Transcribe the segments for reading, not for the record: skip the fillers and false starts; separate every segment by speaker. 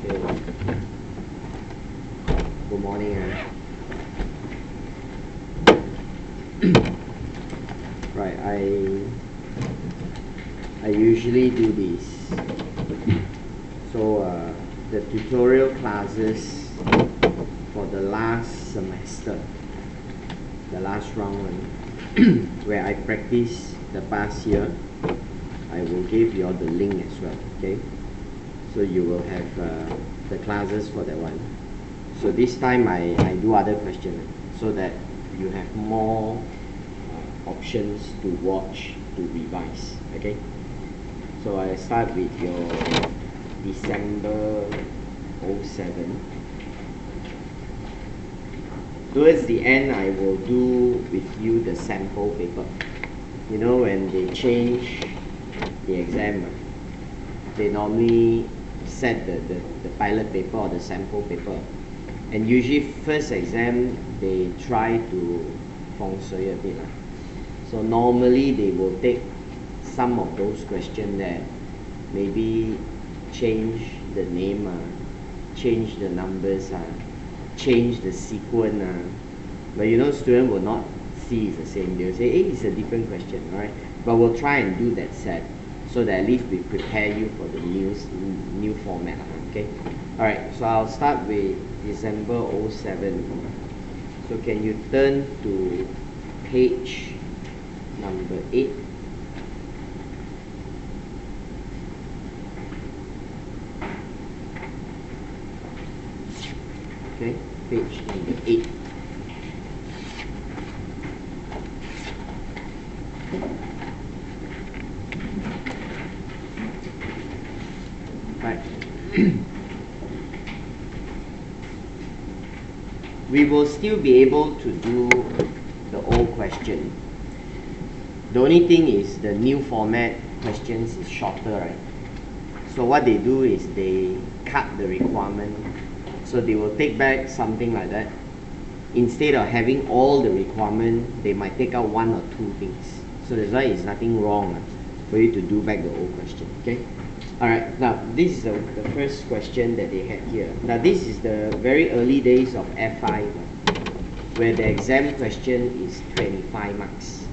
Speaker 1: Okay. Good morning. Right, I usually do this. So the tutorial classes for the last semester, the last round, where I practice the past year, I will give you all the link as well. Okay, so you will have the classes for that one. So this time I do other questions so that you have more options to watch, to revise. Okay, so I start with your December 07. Towards the end, I will do with you the sample paper. You know, when they change the exam, they normally set the pilot paper or the sample paper, and usually first exam they try to feng shui a bit. So normally they will take some of those questions there, maybe change the name, change the numbers, change the sequence, but you know, student will not see it's the same. They'll say, hey, it's a different question, right? But we'll try and do that set so that at least we prepare you for the new format. Okay. All right. So I'll start with December 07. So can you turn to page number 8? Okay, page number 8. Right. We will still be able to do the old question. The only thing is the new format questions is shorter, right? So what they do is they cut the requirement. So they will take back something like that. Instead of having all the requirement, they might take out one or two things. So that's why it's nothing wrong for you to do back the old question. Okay. All right. Now this is the first question that they had here. Now this is the very early days of F5, where the exam question is 25 marks.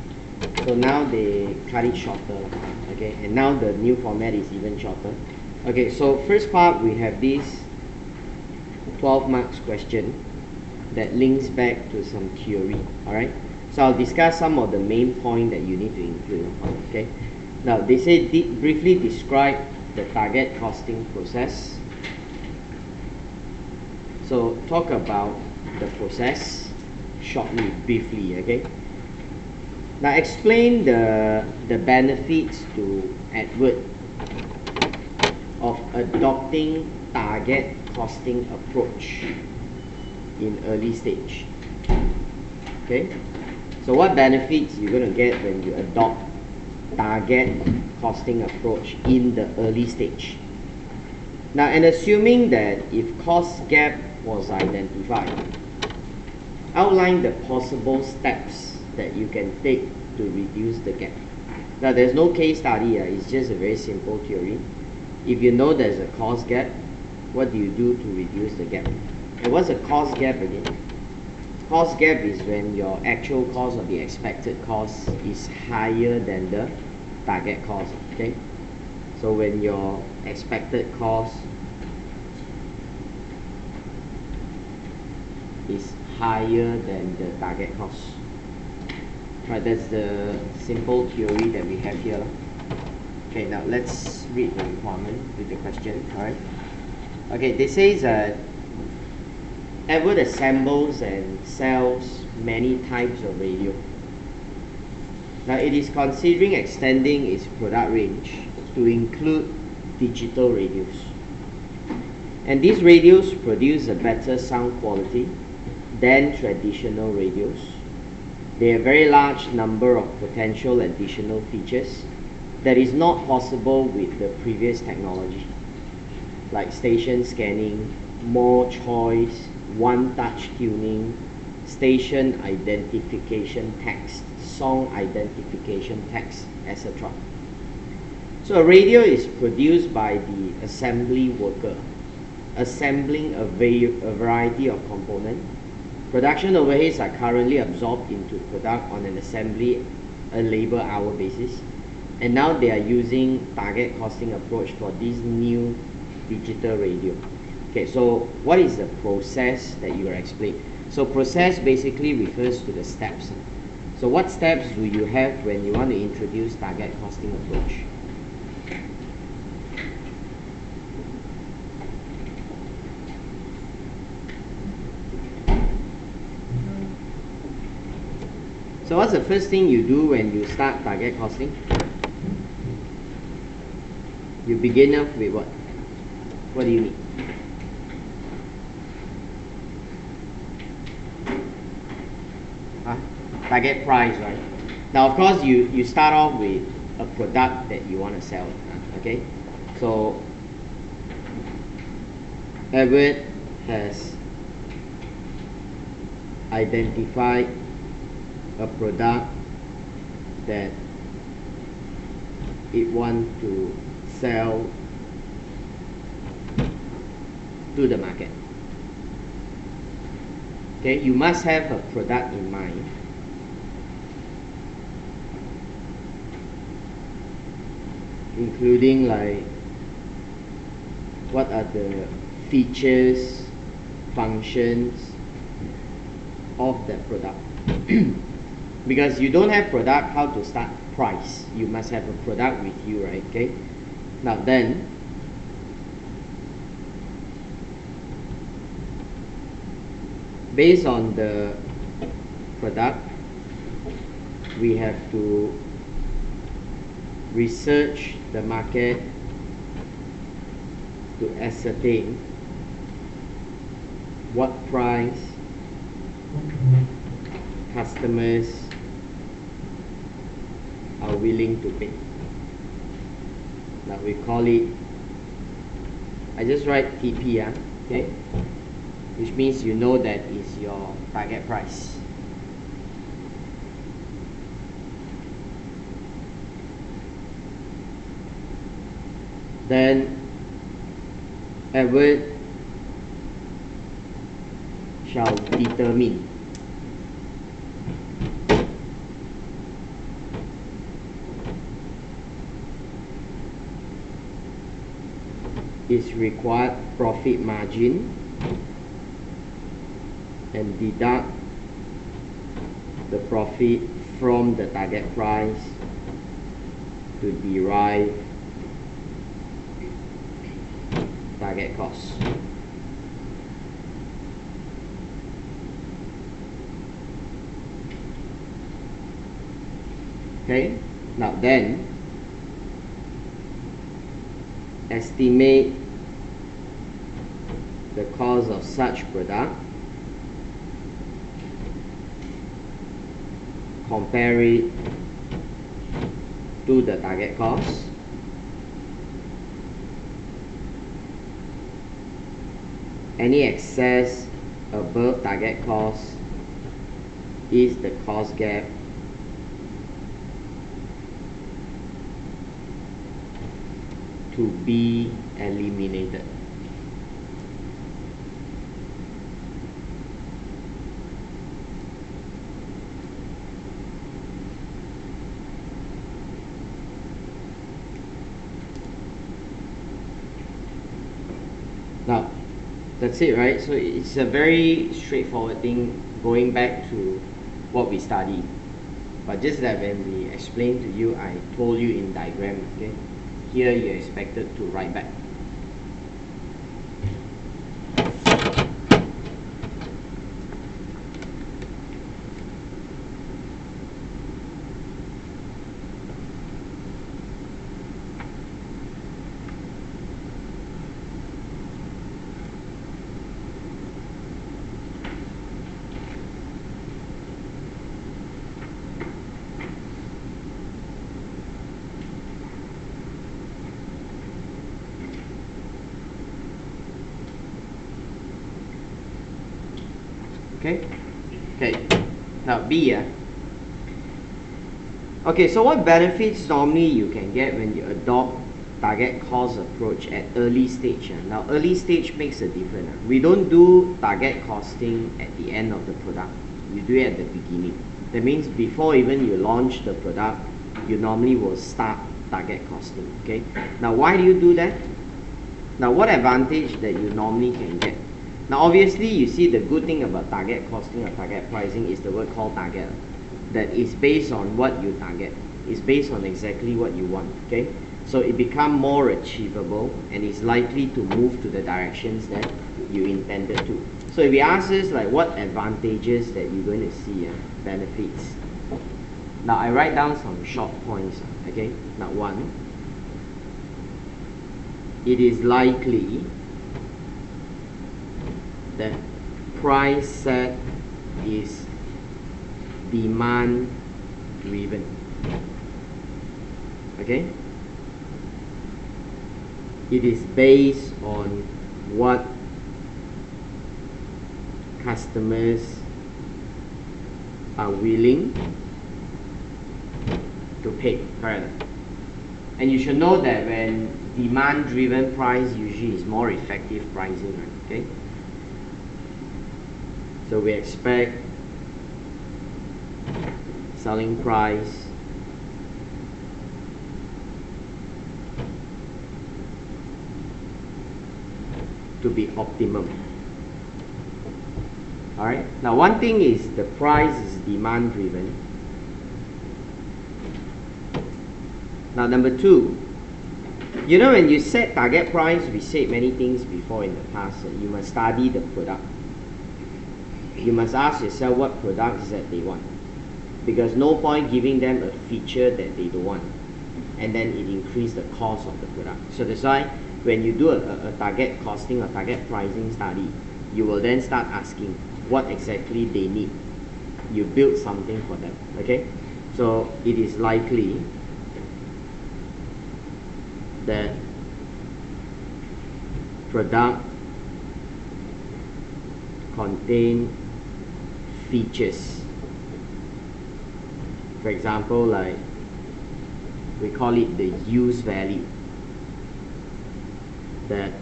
Speaker 1: So now they cut it shorter. Okay. And now the new format is even shorter. Okay. So first part we have this 12 marks question that links back to some theory. Alright, so I'll discuss some of the main points that you need to include. Okay, now they say briefly describe the target costing process. So talk about the process shortly, briefly. Okay, now explain the benefits to Edward of adopting target costing approach in early stage. Okay, so what benefits you're going to get when you adopt target costing approach in the early stage? Now, and assuming that if cost gap was identified, outline the possible steps that you can take to reduce the gap. Now there's no case study, it's just a very simple theory. If you know there's a cost gap, what do you do to reduce the gap? And what's a cost gap again? Cost gap is when your actual cost or the expected cost is higher than the target cost. Okay, so when your expected cost is higher than the target cost. Right, that's the simple theory that we have here. Okay, now let's read the requirement with the question. Alright. Okay, this says that Edward assembles and sells many types of radio. Now it is considering extending its product range to include digital radios. And these radios produce a better sound quality than traditional radios. They have a very large number of potential additional features that is not possible with the previous technology, like station scanning, more choice, one-touch tuning, station identification text, song identification text, etc. So a radio is produced by the assembly worker assembling a variety of components. Production overheads are currently absorbed into product on an assembly a labor hour basis, and now they are using target costing approach for this new digital radio. Okay, so what is the process that you will explain? So process basically refers to the steps. So what steps do you have when you want to introduce target costing approach? So what's the first thing you do when you start target costing? You begin off with what? What do you need? Target price, right? Now, of course, you start off with a product that you want to sell. Okay, so Edward has identified a product that it wants to sell to the market. Okay, you must have a product in mind. Including like what are the features, functions of that product. Because you don't have product, how to start price? You must have a product with you, right? Okay. Now then, based on the product, we have to research the market to ascertain what price customers are willing to pay. Now we call it, I just write TP, okay, which means you know that is your target price. Then Edward shall determine its required profit margin and deduct the profit from the target price to derive target cost. Okay, now then estimate the cost of such product, compare it to the target cost, any excess above target cost is the cost gap to be eliminated. Now, that's it, right? So it's a very straightforward thing going back to what we studied. But just that when we explained to you, I told you in diagram, okay? Here you're expected to write back. Okay? Okay. Now B. Okay, so what benefits normally you can get when you adopt target cost approach at early stage. Now early stage makes a difference. We don't do target costing at the end of the product. You do it at the beginning. That means before even you launch the product, you normally will start target costing. Okay. Now why do you do that? Now what advantage that you normally can get? Now obviously you see the good thing about target costing or target pricing is the word called target. That is based on what you target. It's based on exactly what you want. Okay. So it becomes more achievable and is likely to move to the directions that you intended to. So if you ask us like what advantages that you're going to see, benefits. Now I write down some short points. Okay. Now one, it is likely that price set is demand driven. Okay. It is based on what customers are willing to pay. Correct. And you should know that when demand driven price usually is more effective pricing, right? Okay. So we expect selling price to be optimum. Alright, now one thing is the price is demand driven. Now number two, you know when you set target price, we said many things before in the past, you must study the product. You must ask yourself what products that they want, because no point giving them a feature that they don't want and then it increase the cost of the product. So that's why when you do a target costing or target pricing study, you will then start asking what exactly they need. You build something for them. Okay, so it is likely that product contain features. For example, like we call it the use value, that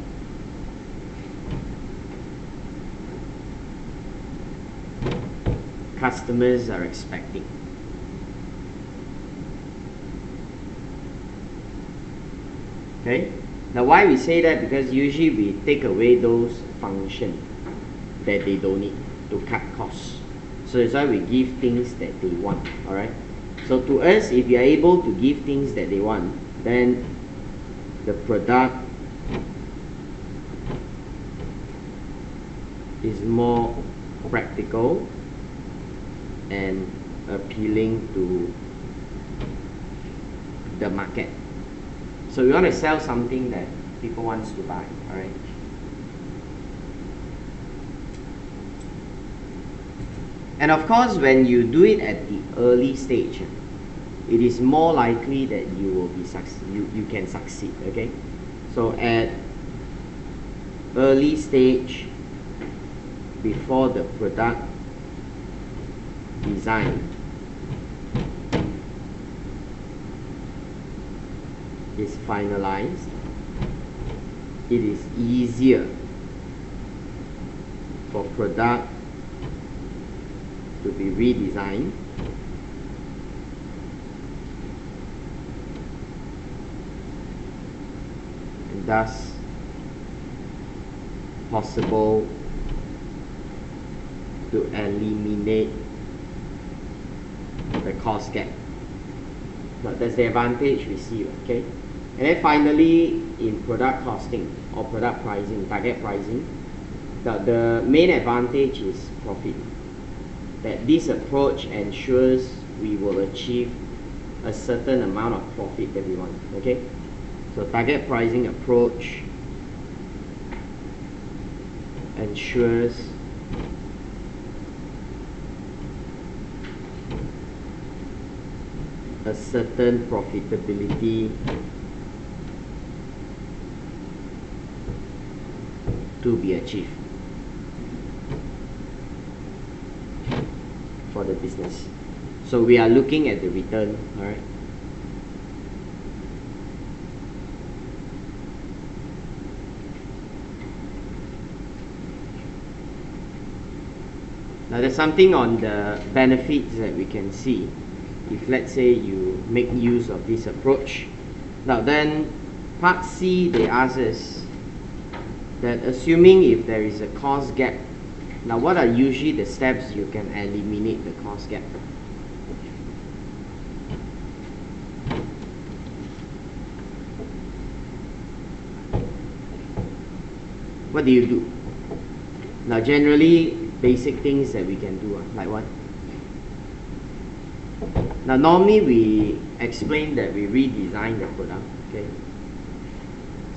Speaker 1: customers are expecting. Okay, now why we say that? Because usually we take away those functions that they don't need to cut costs. So that's why we give things that they want. Alright, so to us, if you are able to give things that they want, then the product is more practical and appealing to the market. So we want to sell something that people wants to buy. Alright, and of course when you do it at the early stage, it is more likely that you will be you can succeed. Okay, so at early stage, before the product design is finalized, it is easier for product to be redesigned and thus possible to eliminate the cost gap. But that's the advantage we see. Okay, and then finally in product costing or product pricing, target pricing, the main advantage is profit. That this approach ensures we will achieve a certain amount of profit that we want. Okay, so target pricing approach ensures a certain profitability to be achieved for the business. So we are looking at the return. Alright, Now there's something on the benefits that we can see if let's say you make use of this approach. Now then, part C, they ask us that assuming if there is a cost gap, now what are usually the steps you can eliminate the cost gap? What do you do? Now generally, basic things that we can do, like what? Now normally we explain that we redesign the product, okay?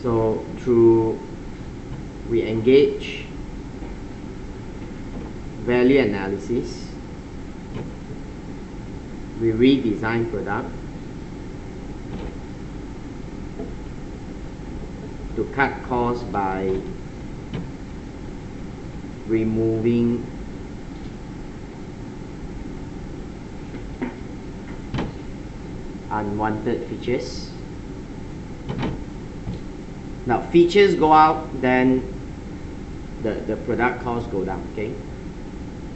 Speaker 1: So we engage value analysis, we redesign product to cut costs by removing unwanted features. Now features go out, then the product costs go down, okay?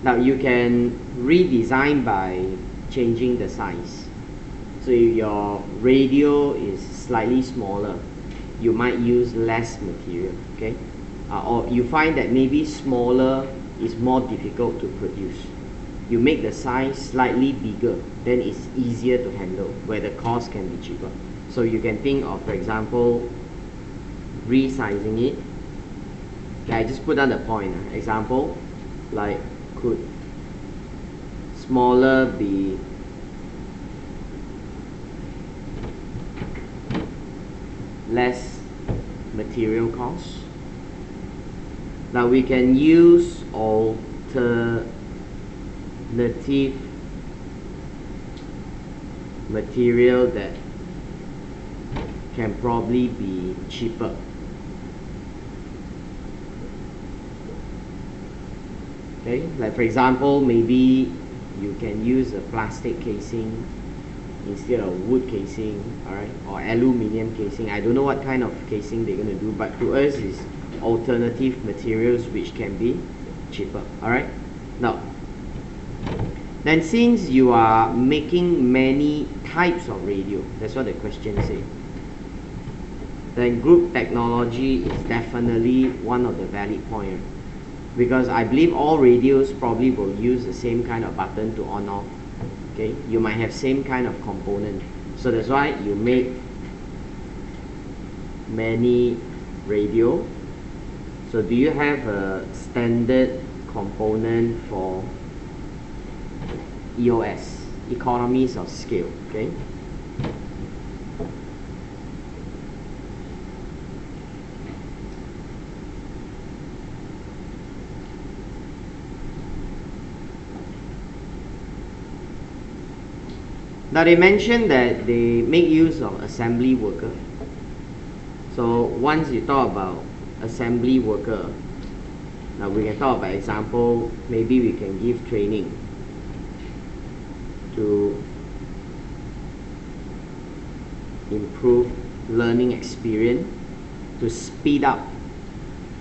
Speaker 1: Now you can redesign by changing the size. So if your radio is slightly smaller, you might use less material, okay? Or you find that maybe smaller is more difficult to produce. You make the size slightly bigger, then it's easier to handle, where the cost can be cheaper. So you can think of, for example, resizing it. Okay, I just put down the point. Example, like could smaller be less material costs? Now we can use alternative material that can probably be cheaper. Okay, like for example, maybe you can use a plastic casing instead of wood casing, alright, or aluminium casing. I don't know what kind of casing they're going to do, but to us is alternative materials which can be cheaper. Alright, now then since you are making many types of radio, that's what the question says, then group technology is definitely one of the valid points, because I believe all radios probably will use the same kind of button to on off. Okay, you might have same kind of component, so that's why you make many radio. So do you have a standard component for EOS, economies of scale? Okay, now they mentioned that they make use of assembly worker. So once you talk about assembly worker, now we can talk about example, maybe we can give training to improve learning experience, to speed up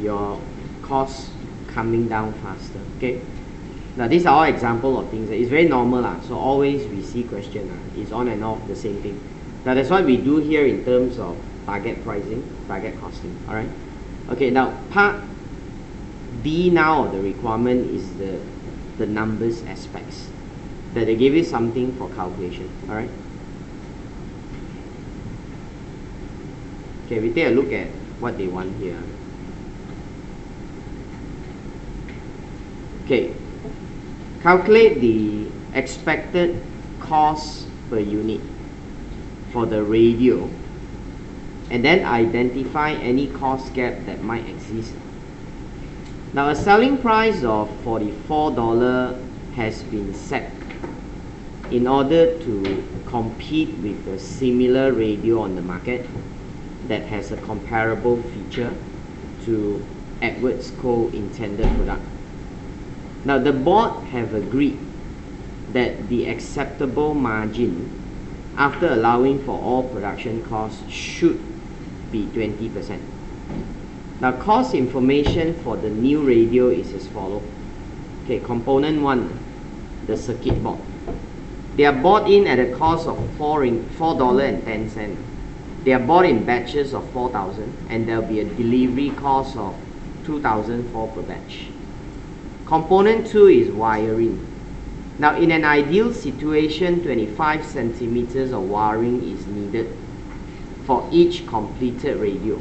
Speaker 1: your costs coming down faster. Okay, now these are all example of things. It's very normal so always we see question it's on and off the same thing. Now that's what we do here in terms of target pricing, target costing. Alright, okay, now part D now of the requirement is the numbers aspects, that they give you something for calculation. Alright, okay, we take a look at what they want here. Okay, calculate the expected cost per unit for the radio, and then identify any cost gap that might exist. Now a selling price of $44 has been set in order to compete with a similar radio on the market that has a comparable feature to Edwards co-intended product. Now the board have agreed that the acceptable margin after allowing for all production costs should be 20%. Now cost information for the new radio is as follows. Okay, component 1, the circuit board. They are bought in at a cost of $4.10. They are bought in batches of 4,000, and there will be a delivery cost of 2,004 per batch. Component 2 is wiring. Now, in an ideal situation, 25 centimeters of wiring is needed for each completed radio.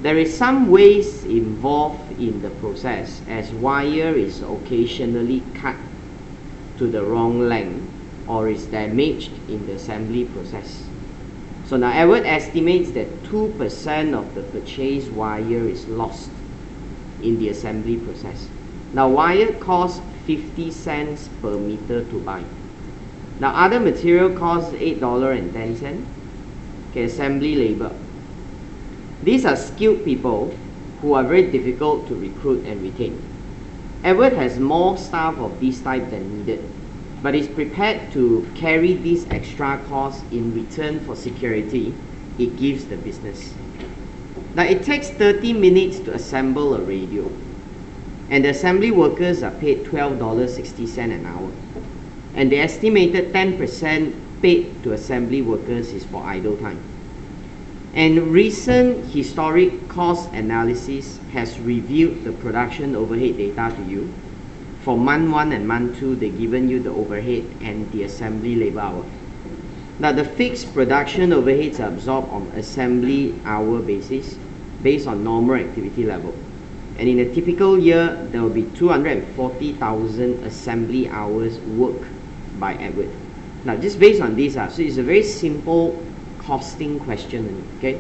Speaker 1: There is some waste involved in the process, as wire is occasionally cut to the wrong length or is damaged in the assembly process. So now Edward estimates that 2% of the purchased wire is lost in the assembly process. Now wire costs 50 cents per meter to buy. Now other material costs $8.10. Okay, assembly labor. These are skilled people who are very difficult to recruit and retain. Edward has more staff of this type than needed, but is prepared to carry these extra costs in return for security it gives the business. Now it takes 30 minutes to assemble a radio, and the assembly workers are paid $12.60 an hour, and the estimated 10% paid to assembly workers is for idle time. And recent historic cost analysis has reviewed the production overhead data to you. For month 1 and month 2, they've given you the overhead and the assembly labor hour. Now the fixed production overheads are absorbed on assembly hour basis based on normal activity level. And in a typical year, there will be 240,000 assembly hours worked by Edward. Now just based on this, so it's a very simple costing question, okay?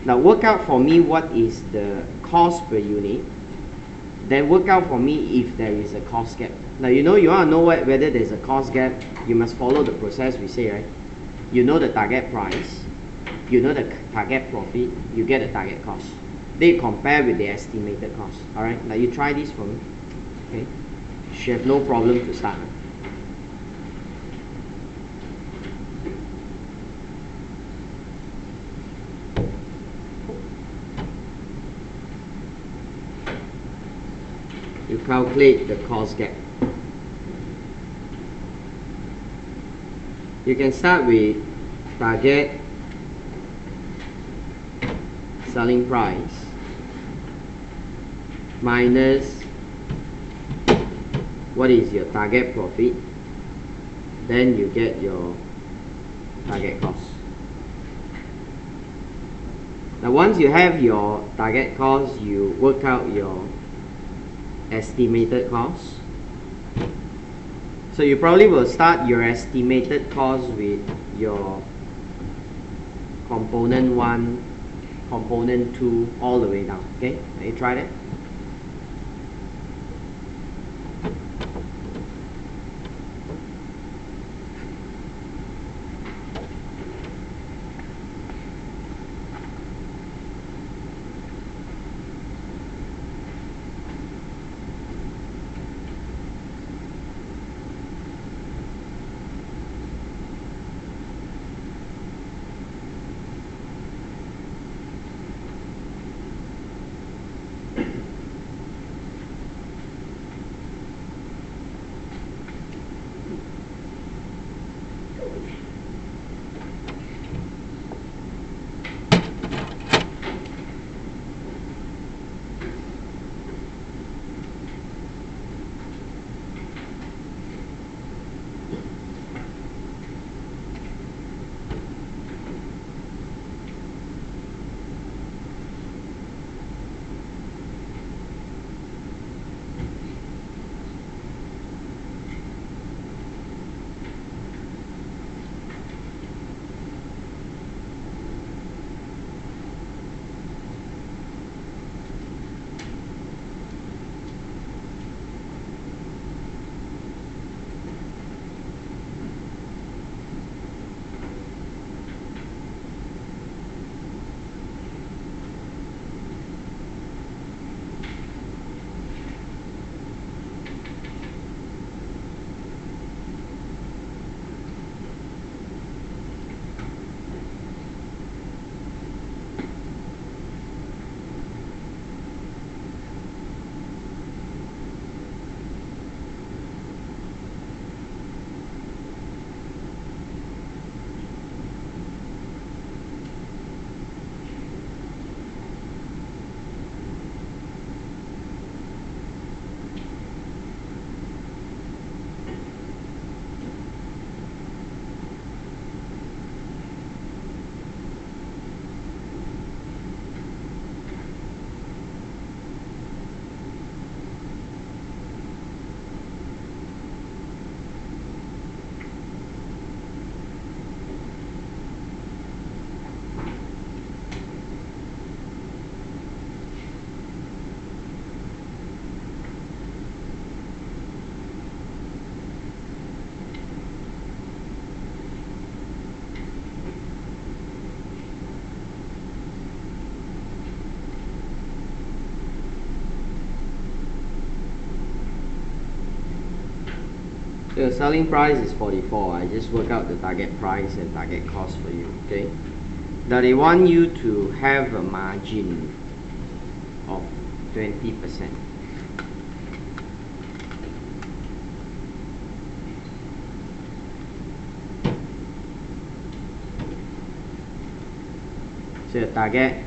Speaker 1: Now work out for me what is the cost per unit, then work out for me if there is a cost gap. Now you want to know whether there's a cost gap, you must follow the process we say, right? You know the target price, you know the target profit, you get the target cost. They compare with the estimated cost. Alright, now you try this for me. Okay? You should have no problem to start. You calculate the cost gap. You can start with target selling price minus what is your target profit, then you get your target cost. Now once you have your target cost, you work out your estimated cost. So you probably will start your estimated cost with your component 1, component 2, all the way down. Okay, now you try that. The selling price is 44. I just work out the target price and target cost for you. Okay. Now they want you to have a margin of 20%. So the target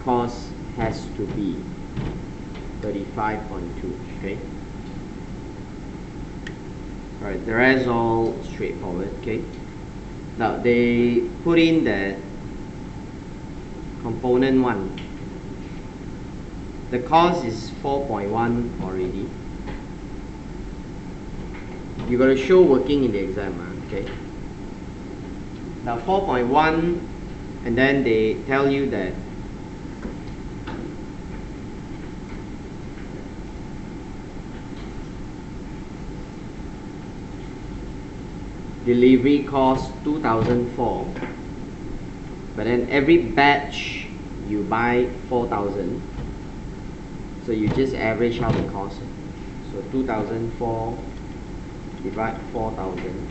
Speaker 1: cost has to be 35.2. Okay. Right, the rest all straightforward. Okay. Now they put in the component 1. The cost is 4.1 already. You got to show working in the exam. Okay. Now 4.1, and then they tell you that delivery cost 2004, but then every batch you buy 4,000, so you just average out the cost. So 2004 divide 4,000,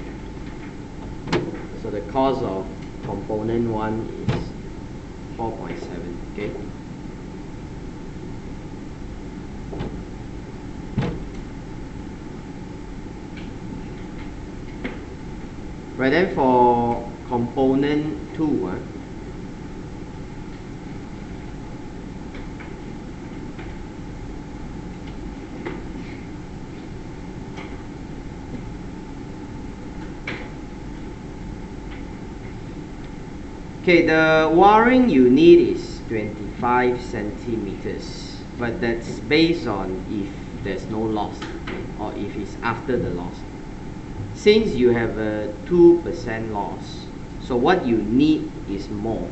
Speaker 1: so the cost of component 1 is 4.7. Okay. Right, then for component 2, okay, the wiring you need is 25 centimeters, but that's based on if there's no loss, okay, or if it's after the loss. Since you have a 2% loss, so what you need is more.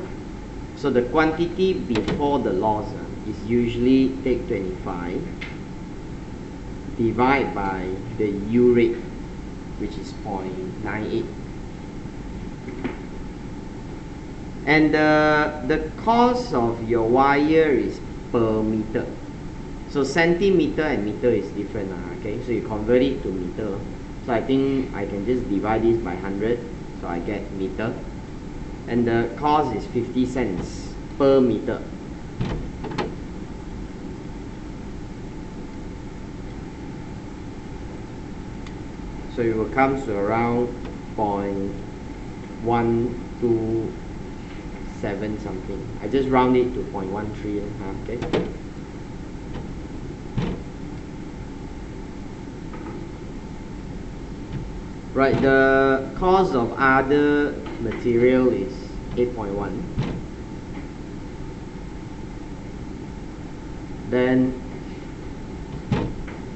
Speaker 1: So the quantity before the loss is usually take 25 divide by the U rate, which is 0.98. And the cost of your wire is per meter. So centimeter and meter is different. Okay, so you convert it to meter. So I think I can just divide this by 100, so I get meter. And the cost is 50 cents per meter. So it will come to around 0.127 something. I just round it to 0.13. Okay. Right, the cost of other material is 8.1. Then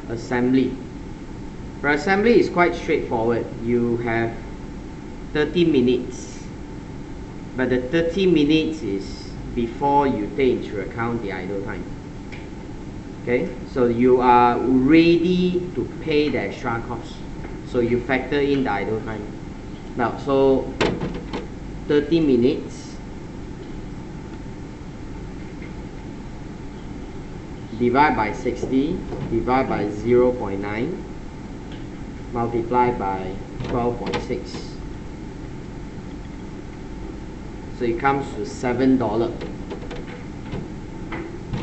Speaker 1: assembly. For assembly is quite straightforward. You have 30 minutes, but the 30 minutes is before you take into account the idle time. Okay, so you are ready to pay the extra cost. So you factor in the idle time. Now, so 30 minutes divide by 60, divide by 0.9, multiply by 12.6. So it comes to $7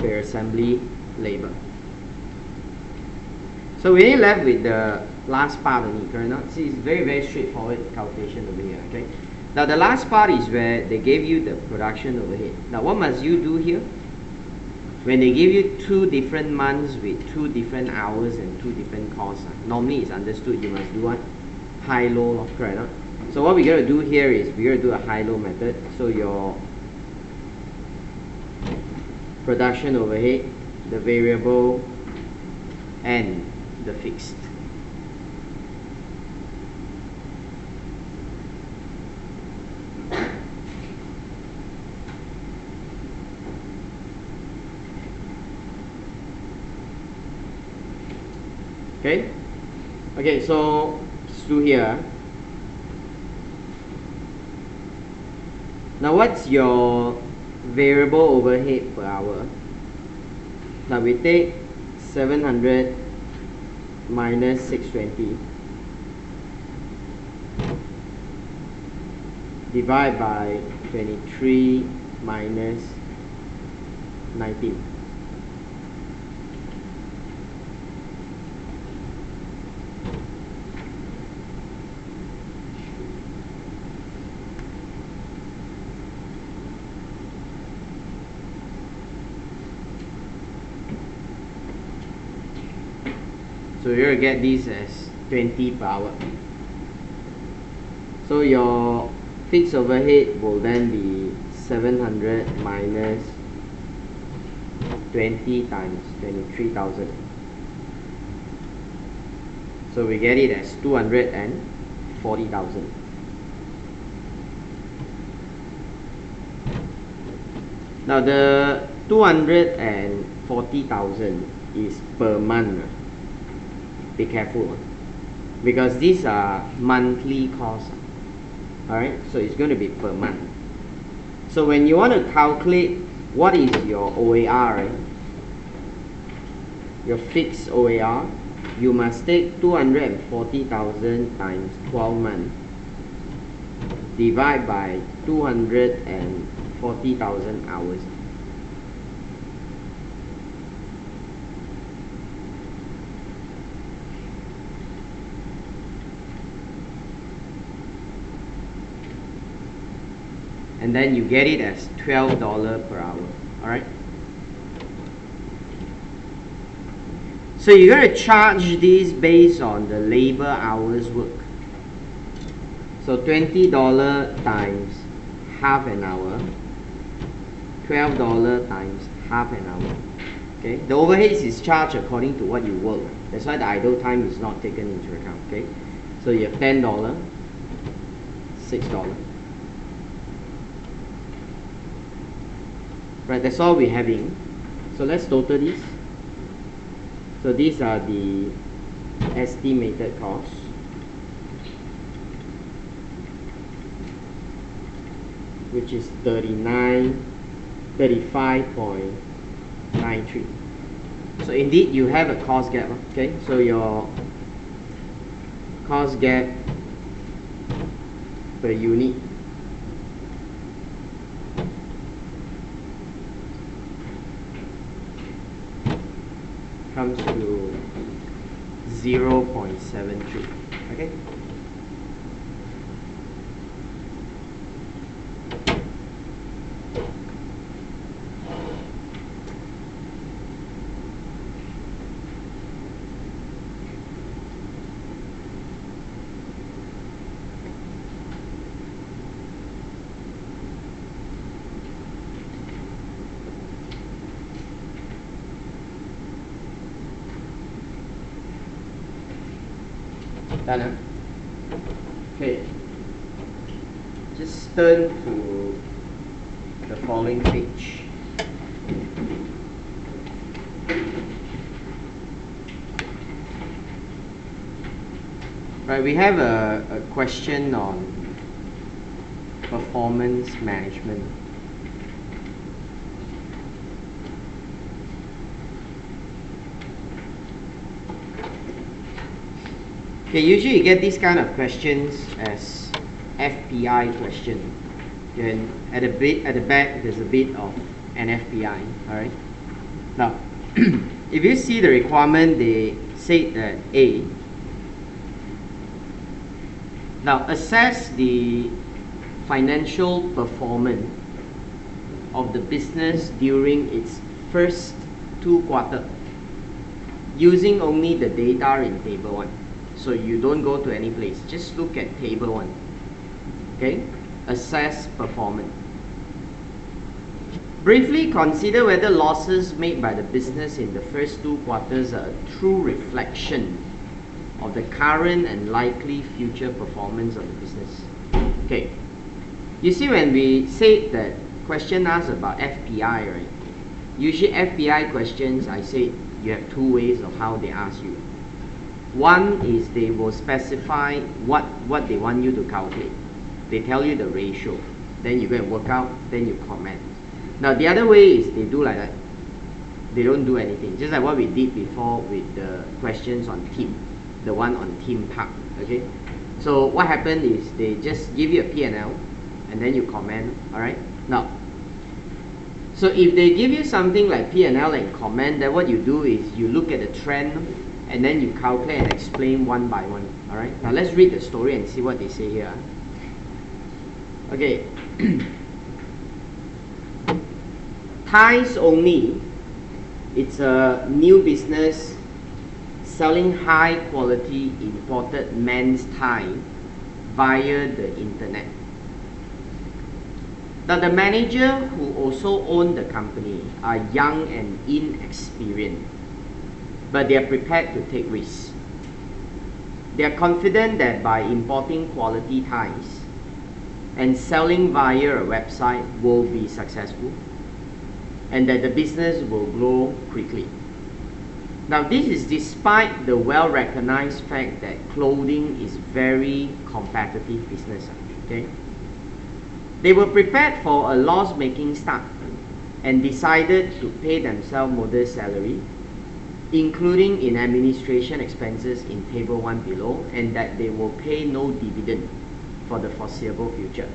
Speaker 1: per assembly labor. So we are left with the last part only, correct? See, it's very straightforward calculation over here. Okay. Now the last part is where they gave you the production overhead. Now what must you do here? When they give you 2 different months with 2 different hours and 2 different costs, normally it's understood you must do what? High-low, correct? So what we're going to do here is we're going to do a high-low method. So your production overhead, the variable, and the fixed. Okay. Okay, so let's do here. Now what's your variable overhead per hour? Now we take 700 minus 620. divide by 23 minus 19. So you're going to get this as 20 per hour. So your fixed overhead will then be 700 minus 20 times 23,000. So we get it as 240,000. Now the 240,000 is per month. Be careful, because these are monthly costs. Alright, so it's going to be per month. So when you want to calculate what is your OAR, right? Your fixed OAR, you must take 240,000 times 12 months, divide by 240,000 hours. And then you get it as $12 per hour. Alright? So you're going to charge this based on the labor hours work. So $20 times half an hour, $12 times half an hour. Okay? The overheads is charged according to what you work. That's why the idle time is not taken into account. Okay? So you have $10, $6. Right, that's all we're having. So let's total this. So these are the estimated costs. Which is 35.93. So indeed you have a cost gap. Okay, so your cost gap per unit comes to 0.73. Okay. Done, huh? Okay. Just turn to the following page. Right, we have a question on performance management. Okay, usually you get these kind of questions as FPI question. And at the back there's a bit of an FPI. Alright. Now if you see the requirement, they say that A. Now assess the financial performance of the business during its first 2 quarters using only the data in table 1. So you don't go to any place, just look at table 1. Okay, assess performance. Briefly consider whether losses made by the business in the first 2 quarters are a true reflection of the current and likely future performance of the business. Okay, you see when we say that question asks about FPI, right? Usually FPI questions, I say you have 2 ways of how they ask you. One is they will specify what they want you to calculate. They tell you the ratio. Then you go and work out, then you comment. Now the other way is they do like that. They don't do anything. Just like what we did before with the questions on team. The one on team park. Okay? So what happened is they just give you a P&L. and then you comment. All right. Now, so if they give you something like P&L and comment, then what you do is you look at the trend, and then you calculate and explain one by one. All right. Now let's read the story and see what they say here. Okay. Ties Only. It's a new business selling high quality imported men's tie via the internet. Now the manager who also owned the company are young and inexperienced, but they are prepared to take risks. They are confident that by importing quality ties and selling via a website will be successful, and that the business will grow quickly. Now this is despite the well-recognized fact that clothing is very competitive business. Okay? They were prepared for a loss-making start and decided to pay themselves modest salary, including in administration expenses in table 1 below, and that they will pay no dividend for the foreseeable future.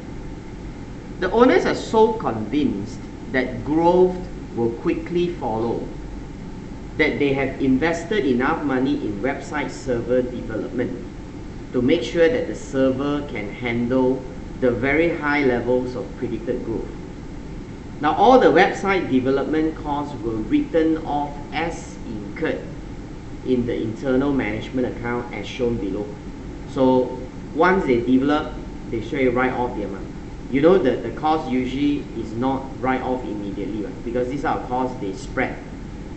Speaker 1: The owners are so convinced that growth will quickly follow that they have invested enough money in website server development to make sure that the server can handle the very high levels of predicted growth. Now all the website development costs were written off as incurred in the internal management account as shown below. So once they develop, they straight write off the amount. You know that the cost usually is not write off immediately, right? Because these are costs they spread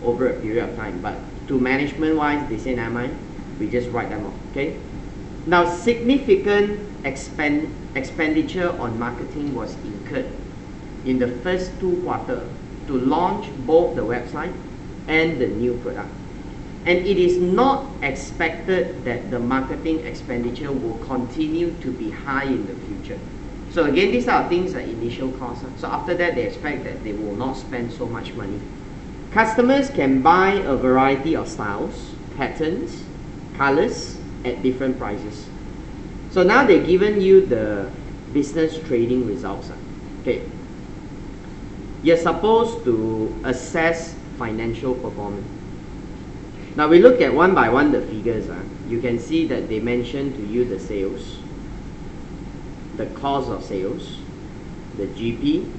Speaker 1: over a period of time. But to management wise, they say, never mind, we just write them off. Okay. Now significant expenditure on marketing was incurred in the first 2 quarters to launch both the website and the new product. And it is not expected that the marketing expenditure will continue to be high in the future. So again, these are things like initial costs. So after that, they expect that they will not spend so much money. Customers can buy a variety of styles, patterns, colors at different prices. So now they've given you the business trading results. Okay. You're supposed to assess financial performance. Now we look at one by one the figures. You can see that they mention to you the sales, the cost of sales, the GP.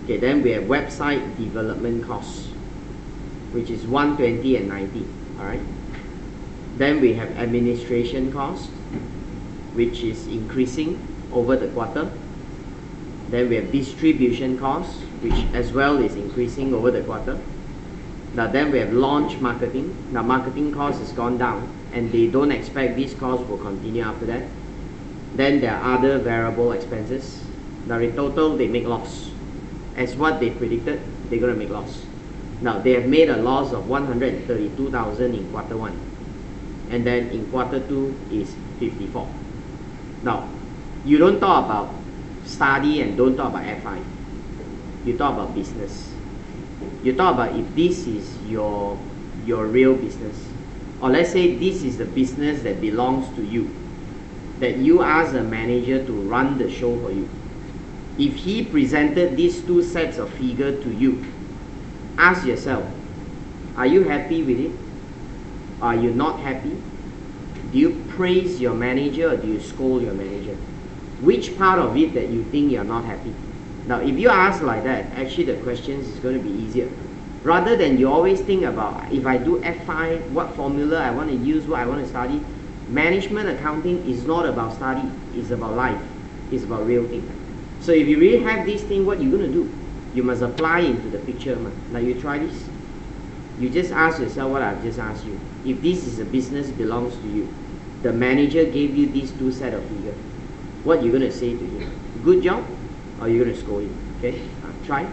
Speaker 1: Okay, then we have website development costs, which is 120 and 90. All right. Then we have administration cost, which is increasing over the quarter. Then we have distribution costs, which as well is increasing over the quarter. Now then we have launch marketing. Now marketing cost has gone down, and they don't expect these costs will continue after that. Then there are other variable expenses. Now in total they make loss. As what they predicted, they're going to make loss. Now they have made a loss of 132,000 in quarter 1, and then in quarter 2 is 54. Now you don't talk about study and don't talk about FI. You talk about business. You talk about if this is your real business, or let's say this is the business that belongs to you, that you ask a manager to run the show for you. If he presented these 2 sets of figures to you, ask yourself, are you happy with it? Are you not happy? Do you praise your manager or do you scold your manager? Which part of it that you think you're not happy? Now if you ask like that, actually the questions is going to be easier. Rather than you always think about, if I do FI, what formula I want to use, what I want to study. Management accounting is not about study, it's about life, it's about real thing. So if you really have this thing, what you're going to do? You must apply into the picture. Now you try this. You just ask yourself what I've just asked you. If this is a business belongs to you, the manager gave you these 2 set of figures, what you're going to say to him? Good job? Or you're going to scold him? Okay? Try.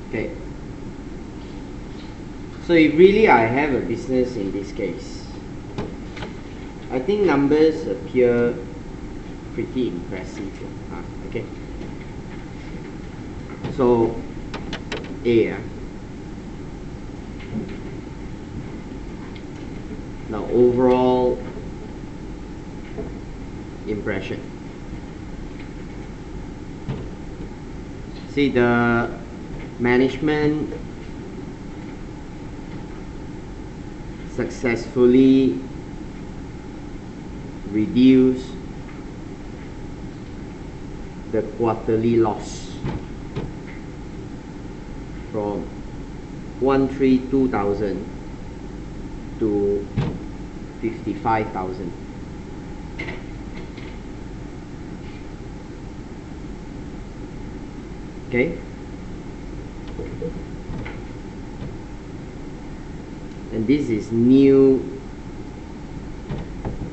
Speaker 1: Okay. So if really I have a business in this case, I think numbers appear pretty impressive. Okay. So A. Now overall impression. See, the management successfully reduced the quarterly loss from 132,000 to 55,000. Okay, and this is new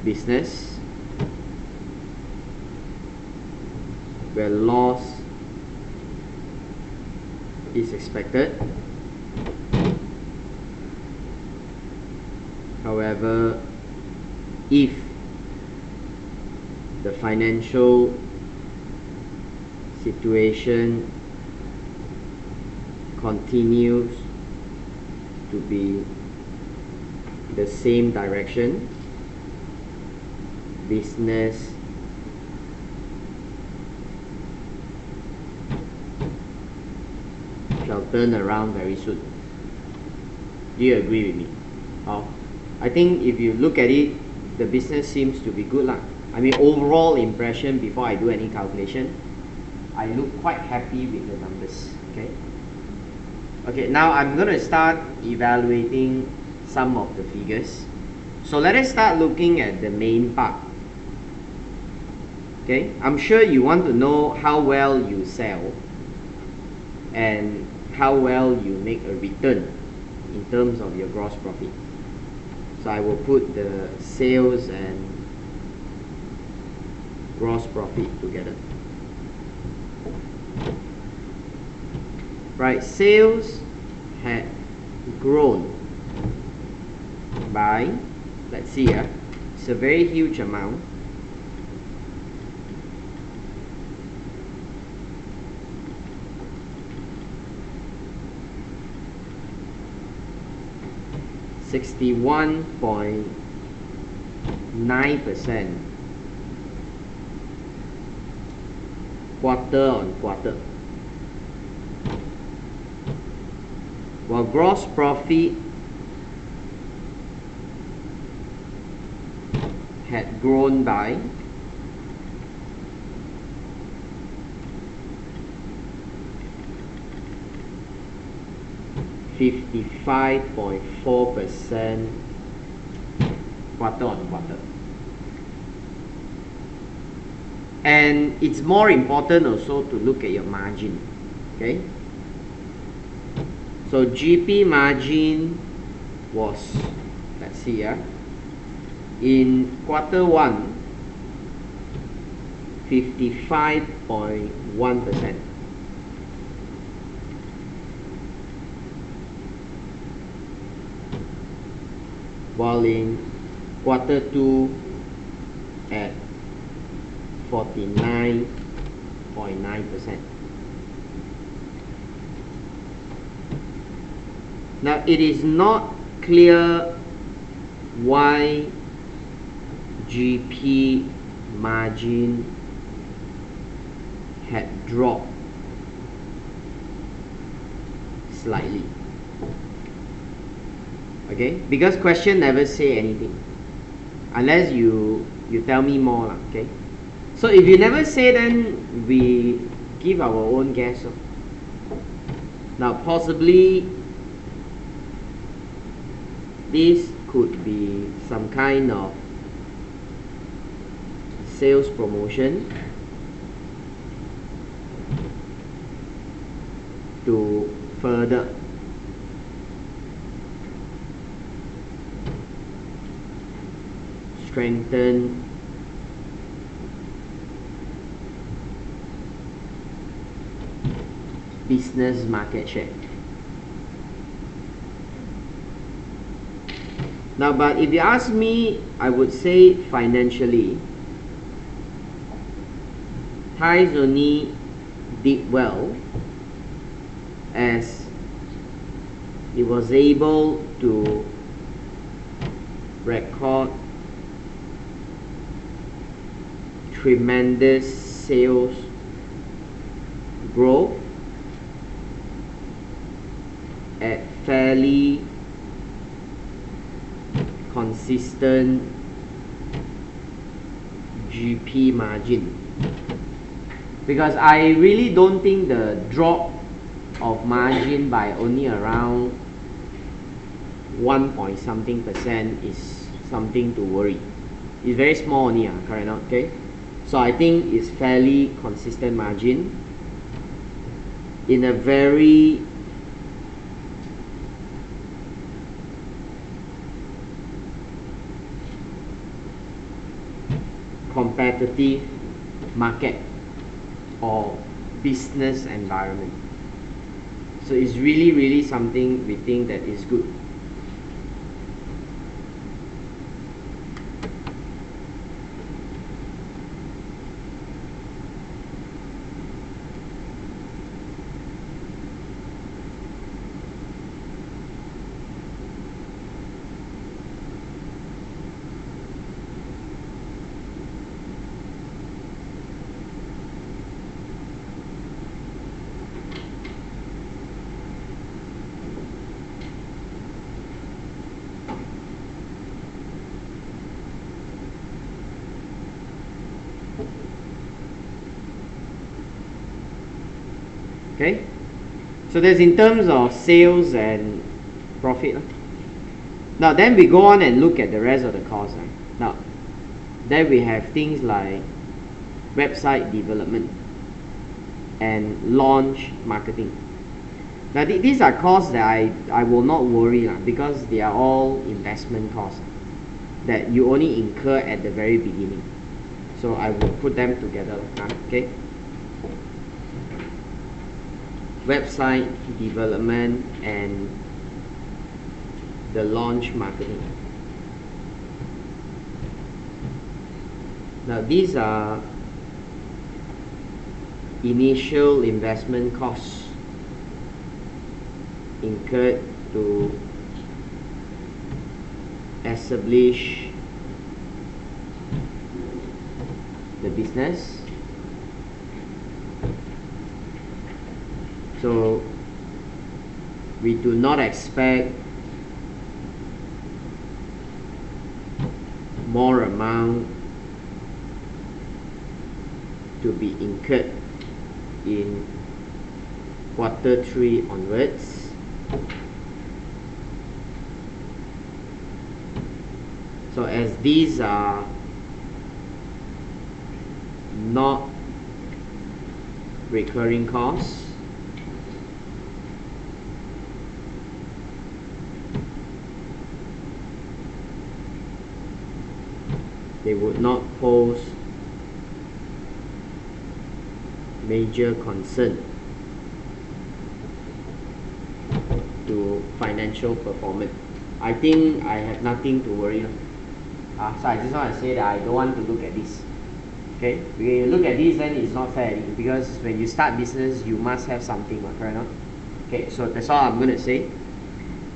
Speaker 1: business where loss is expected. However, if the financial situation continues to be the same direction, business shall turn around very soon. Do you agree with me? Oh, I think if you look at it, the business seems to be good lah. I mean, overall impression before I do any calculation, I look quite happy with the numbers. Okay. Okay, now I'm going to start evaluating some of the figures. So let us start looking at the main part. Okay, I'm sure you want to know how well you sell and how well you make a return in terms of your gross profit. So I will put the sales and gross profit together. Right, sales had grown by, let's see, it's a very huge amount. (61.9% quarter on quarter, while gross profit had grown by 55.4% quarter on quarter. And it's more important also to look at your margin. Okay, so GP margin was, let's see, in quarter 1, 55.1%. While in quarter 2 at 49.9%. Now it is not clear why GP margin had dropped slightly. Okay, because question never say anything unless you tell me more lah. Okay, so if you never say, then we give our own guess. Now possibly this could be some kind of sales promotion to further strengthen business market share. Now, but if you ask me, I would say financially, Thais only did well as it was able to record tremendous sales growth at fairly consistent GP margin, because I really don't think the drop of margin by only around 1 point something% is something to worry. It's very small only, correct not? Okay, so I think it's fairly consistent margin in a very competitive market or business environment. So it's really something we think that is good. Okay, so that's in terms of sales and profit. Now then we go on and look at the rest of the costs. Now then we have things like website development, and launch marketing. Now these are costs that I will not worry because they are all investment costs that you only incur at the very beginning. So I will put them together. Okay. Website development and the launch marketing. Now these are initial investment costs incurred to establish the business. So we do not expect more amount to be incurred in quarter 3 onwards. So as these are not recurring costs, they would not pose major concern to financial performance. I think I have nothing to worry on. So I just want to say that I don't want to look at this. Okay, when you look at this, then it's not fair because when you start business, you must have something, correct? Okay, so that's all I'm going to say.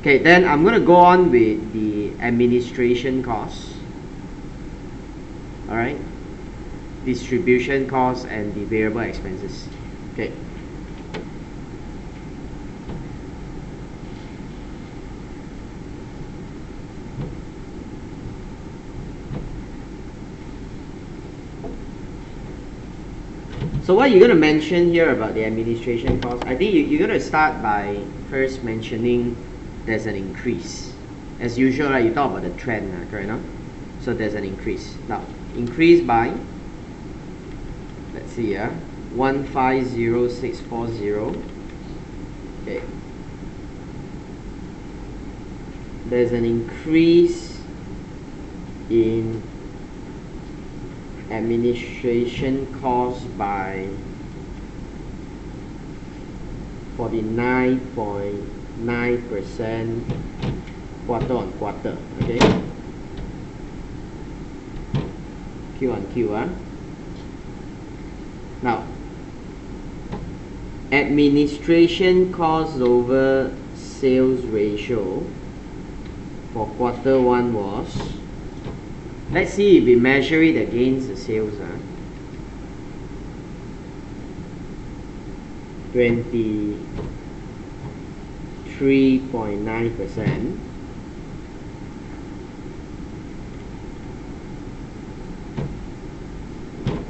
Speaker 1: Okay, then I'm going to go on with the administration costs. All right, distribution costs and the variable expenses. Okay. So what you're going to mention here about the administration costs, I think you're going to start by first mentioning there's an increase. As usual, right, you talk about the trend, correct? So there's an increase. Now, increase by, let's see, 150640. Okay. There's an increase in administration costs by 49.9% quarter on quarter. Okay, Q on Q. Now, administration costs over sales ratio for quarter 1 was, let's see if we measure it against the sales. 23.9%.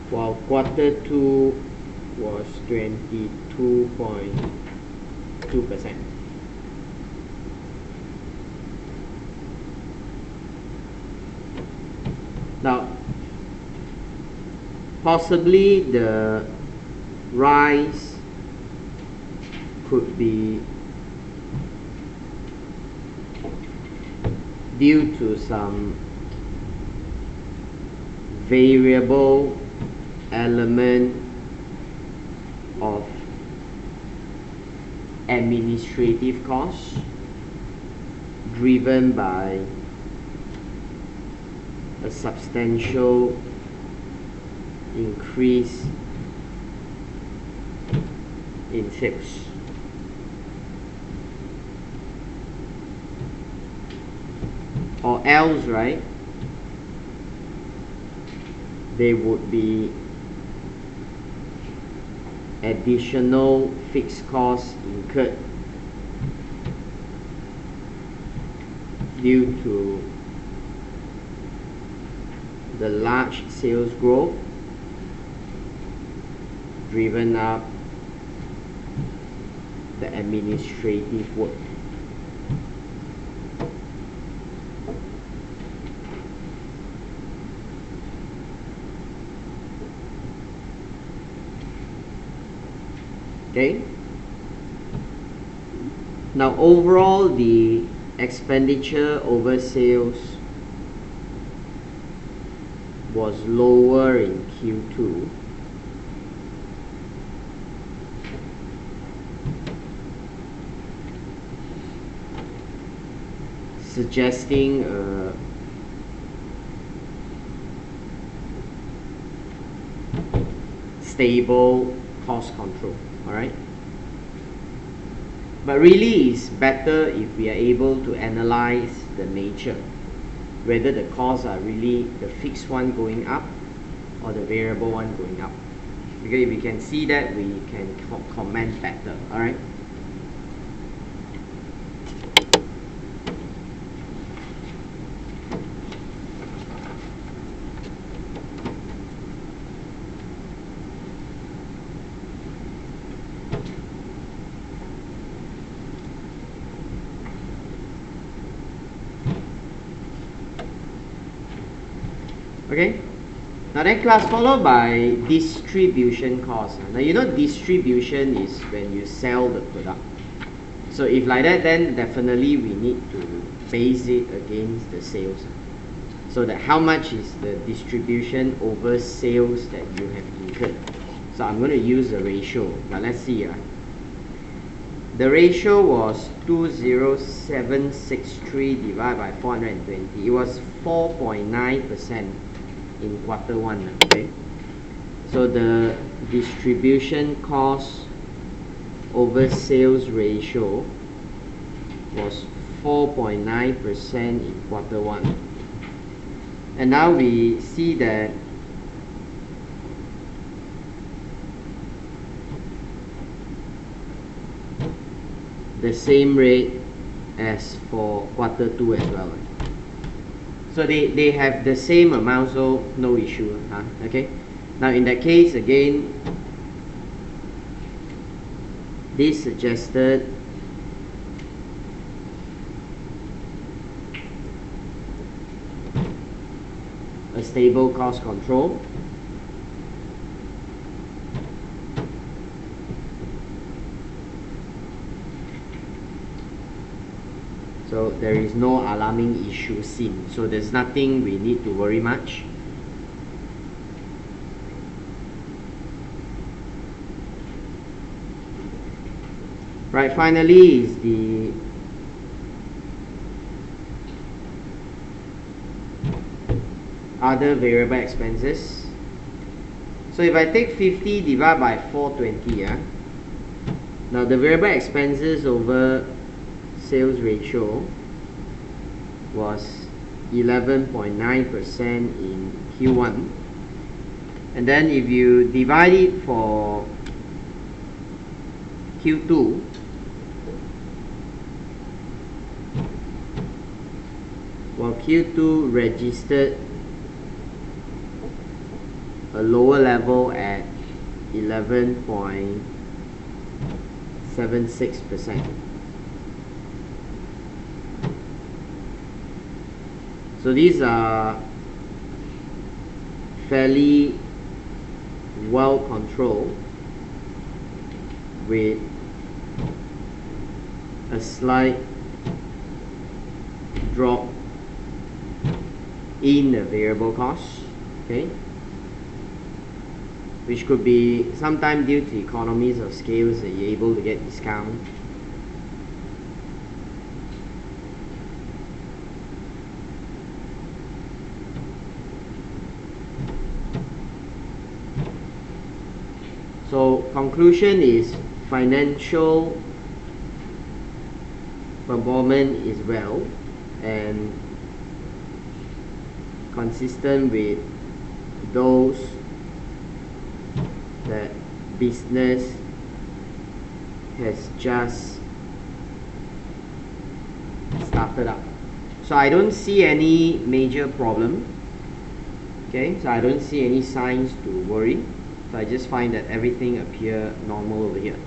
Speaker 1: While quarter 2 was 22.2%. Now, possibly the rise could be due to some variable element of administrative costs driven by a substantial increase in sales. Or else, right, there would be additional fixed costs incurred due to the large sales growth driven up the administrative work. Okay. Now overall, the expenditure over sales was lower in Q2. Suggesting stable cost control. Alright. But really it's better if we are able to analyze the nature, whether the costs are really the fixed one going up or the variable one going up. Because if we can see that, we can comment better. Alright. Okay. Now then class followed by distribution cost. Now you know distribution is when you sell the product. So if like that, then definitely we need to base it against the sales. So that how much is the distribution over sales that you have incurred. So I'm going to use the ratio. Now let's see. The ratio was 20763 divided by 420. It was 4.9% in quarter one. Okay. So the distribution cost over sales ratio was 4.9% in quarter one. And now we see that the same rate as for quarter two as well. So they have the same amount, so no issue. Okay. Now in that case, again, this suggested a stable cost control. So there is no alarming issue seen. So there's nothing we need to worry much. Right, finally is the other variable expenses. So if I take 50 divided by 420, now the variable expenses over sales ratio was 11.9% in Q1. And then if you divide it for Q2, well, Q2 registered a lower level at 11.76%. So these are fairly well controlled with a slight drop in the variable cost, okay, which could be sometimes due to economies of scales that you're able to get discount. So conclusion is financial performance is well and consistent with those that business has just started up. So I don't see any major problem. Okay, so I don't see any signs to worry. So I just find that everything appear normal over here.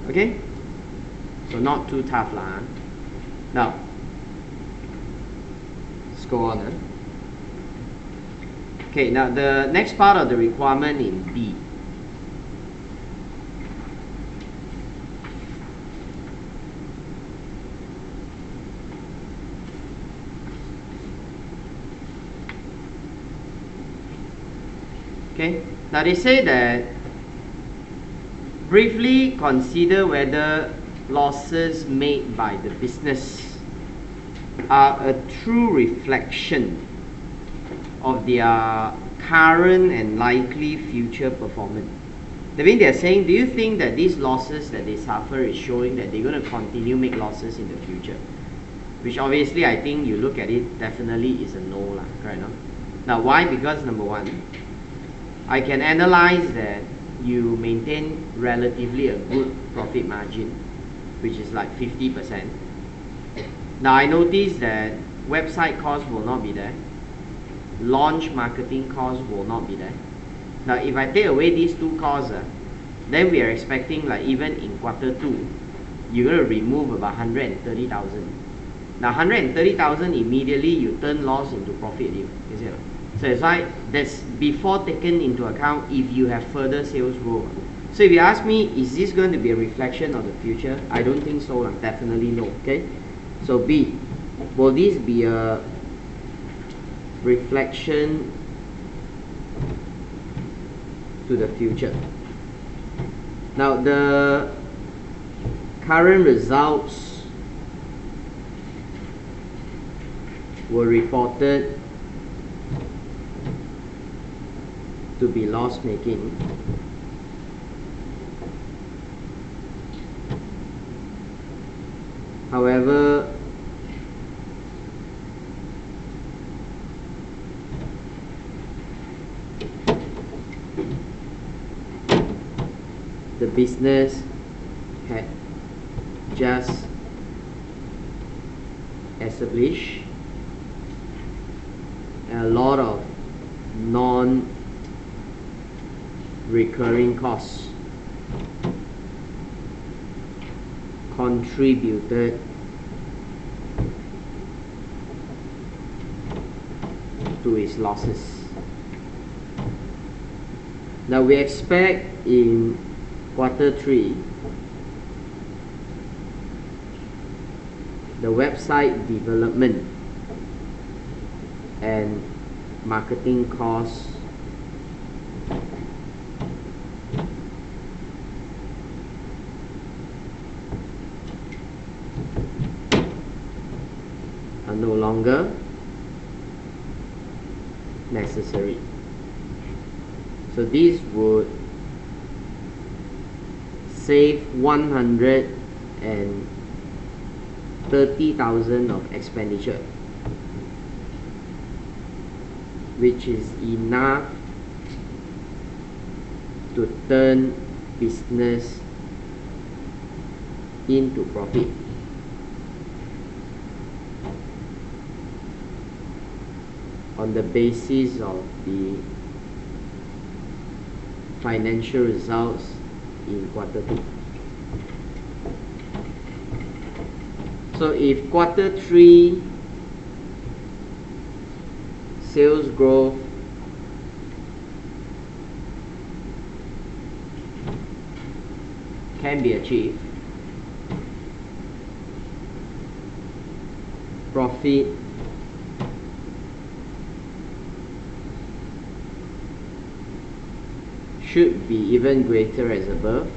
Speaker 1: Okay, so not too tough lah. Now let's go on. Okay, now the next part of the requirement in B. Okay, now they say that briefly consider whether losses made by the business are a true reflection of their current and likely future performance. That means they are saying, do you think that these losses that they suffer is showing that they're going to continue make losses in the future? Which obviously I think you look at it, definitely is a no lah, right? No? Now why? Because number one, I can analyze that you maintain relatively a good profit margin, which is like 50%. Now I notice that website costs will not be there, launch marketing costs will not be there. Now if I take away these two costs, then we are expecting like even in quarter 2, you're going to remove about 130,000. Now 130,000 immediately you turn loss into profit, you see? So it's like that's before taken into account if you have further sales growth. So if you ask me, is this going to be a reflection of the future? I don't think so, definitely no. Okay. So B, will this be a reflection to the future? Now the current results were reported to be loss-making. However, the business had just established a lot of non-recurring costs contributed to its losses. Now we expect in quarter 3 the website development and marketing costs are no longer necessary. So this would save 130,000 of expenditure, which is enough to turn business into profit. On the basis of the financial results in quarter 2. So if quarter 3 sales growth can be achieved, profit should be even greater as above,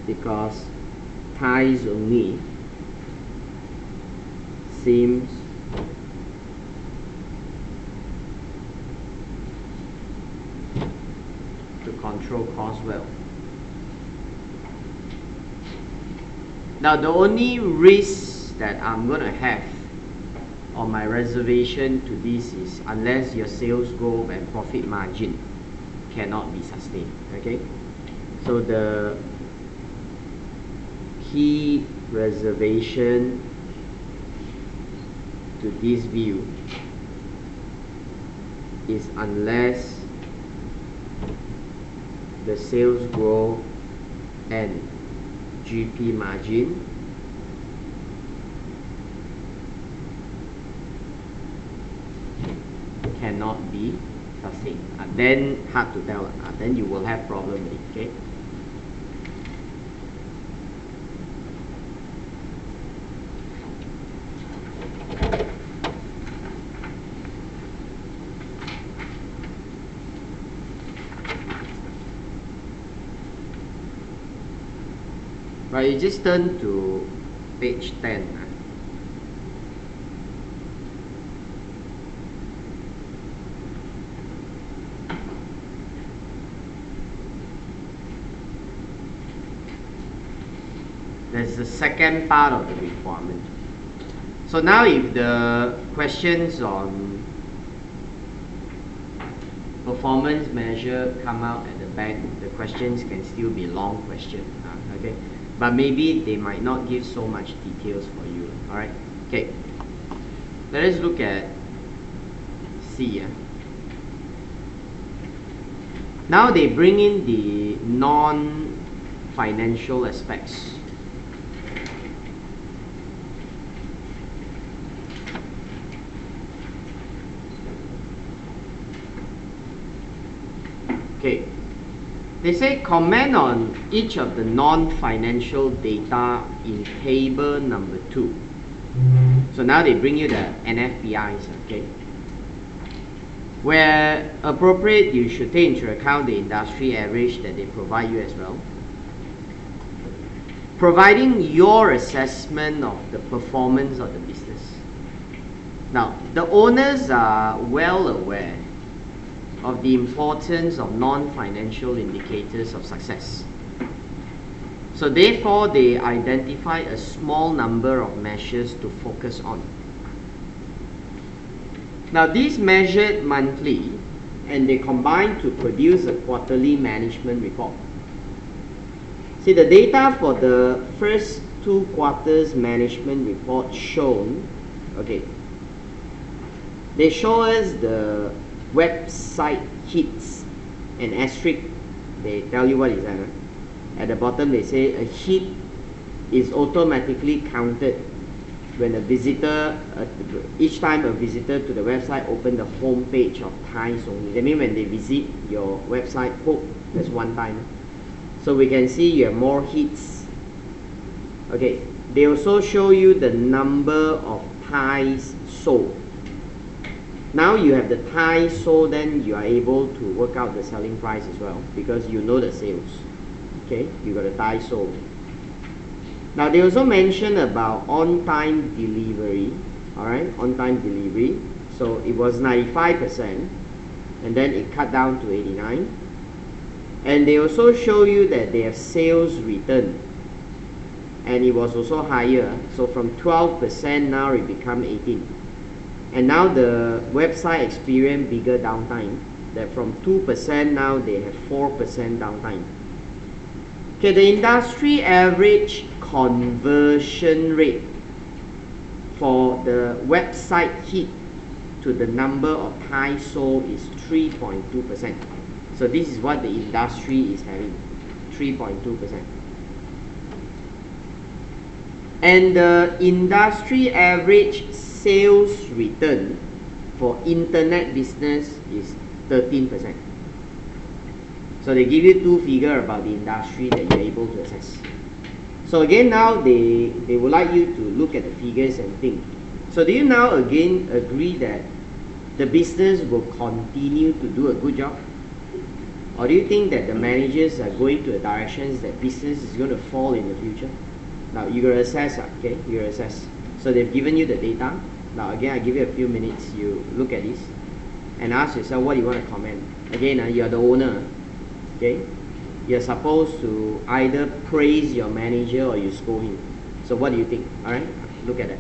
Speaker 1: because ties only seems to control costs well. Now the only risk that I'm going to have on my reservation to this is unless your sales growth and profit margin cannot be sustained. Okay, so the key reservation to this view is unless the sales growth and GP margin cannot be sustained. Then hard to tell. Then you will have problem with it. Okay. Right, you just turn to page 10. That's the second part of the requirement. So now if the questions on performance measure come out at the back, the questions can still be long questions. Okay, but maybe they might not give so much details for you. Alright, okay. Let us look at C. Now they bring in the non-financial aspects. Okay, they say comment on each of the non-financial data in table number 2. So now they bring you the NFPIs, okay? Where appropriate, you should take into account the industry average that they provide you as well. Providing your assessment of the performance of the business. Now, the owners are well aware of the importance of non-financial indicators of success. So therefore, they identify a small number of measures to focus on. Now these measured monthly, and they combine to produce a quarterly management report. See, the data for the first 2 quarters management report shown, okay, they show us the website hits and asterisk. They tell you what is that. At the bottom they say a hit is automatically counted when a visitor, each time a visitor to the website open the home page of Thais only. That means when they visit your website, that's one time. So we can see you have more hits. Okay, they also show you the number of Thais sold. Now you have the Thais sold, then you are able to work out the selling price as well, because you know the sales. Okay, you got a Thais sold. Now they also mention about on-time delivery. Alright, on-time delivery. So it was 95%, and then it cut down to 89. And they also show you that they have sales return, and it was also higher. So from 12% now it become 18. And now the website experienced bigger downtime. That from 2% now they have 4% downtime. Okay, the industry average conversion rate for the website hit to the number of Thais sold is 3.2%. So this is what the industry is having, 3.2%. And the industry average sales return for internet business is 13%. So they give you 2 figures about the industry that you're able to assess. So again, now they would like you to look at the figures and think. So do you now again agree that the business will continue to do a good job? Or do you think that the managers are going to the directions that business is going to fall in the future? Now you got to assess, okay? You got to assess. So they've given you the data. Now again, I give you a few minutes. You look at this and ask yourself what you want to comment. Again, you are the owner. Okay, you're supposed to either praise your manager or you scold him. So what do you think? All right, look at that.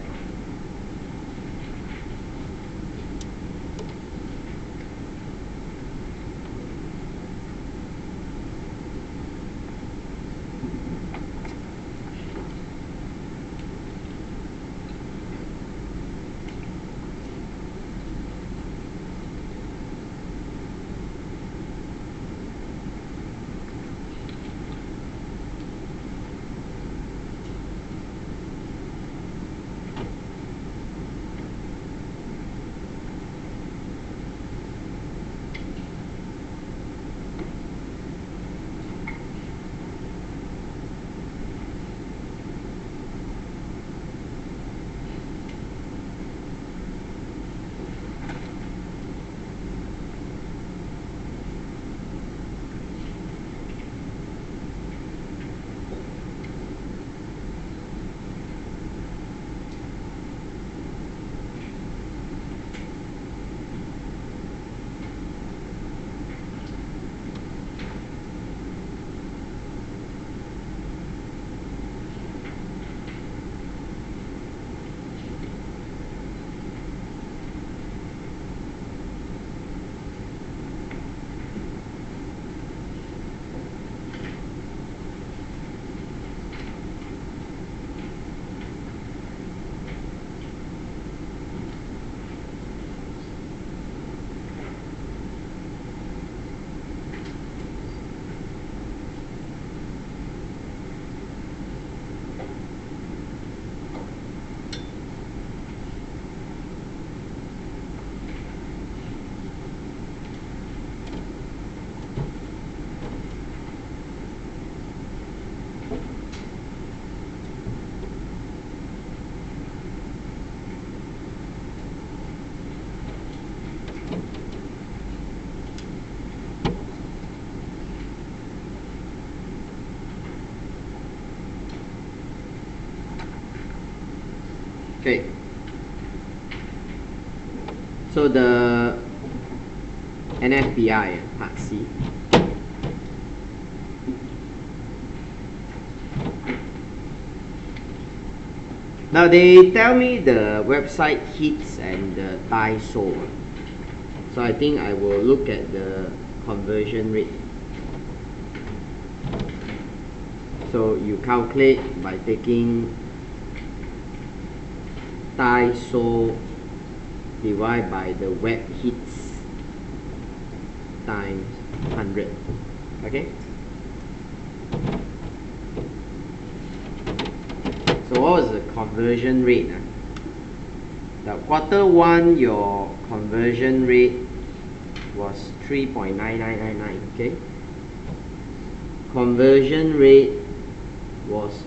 Speaker 1: Okay. So the NFBI, part C. Now they tell me the website hits and the die sold. So I think I will look at the conversion rate. So you calculate by taking die sold divided by the web hits times 100. Okay. So what was the conversion rate? Now Q1 your conversion rate was 3.9999. Okay. Conversion rate was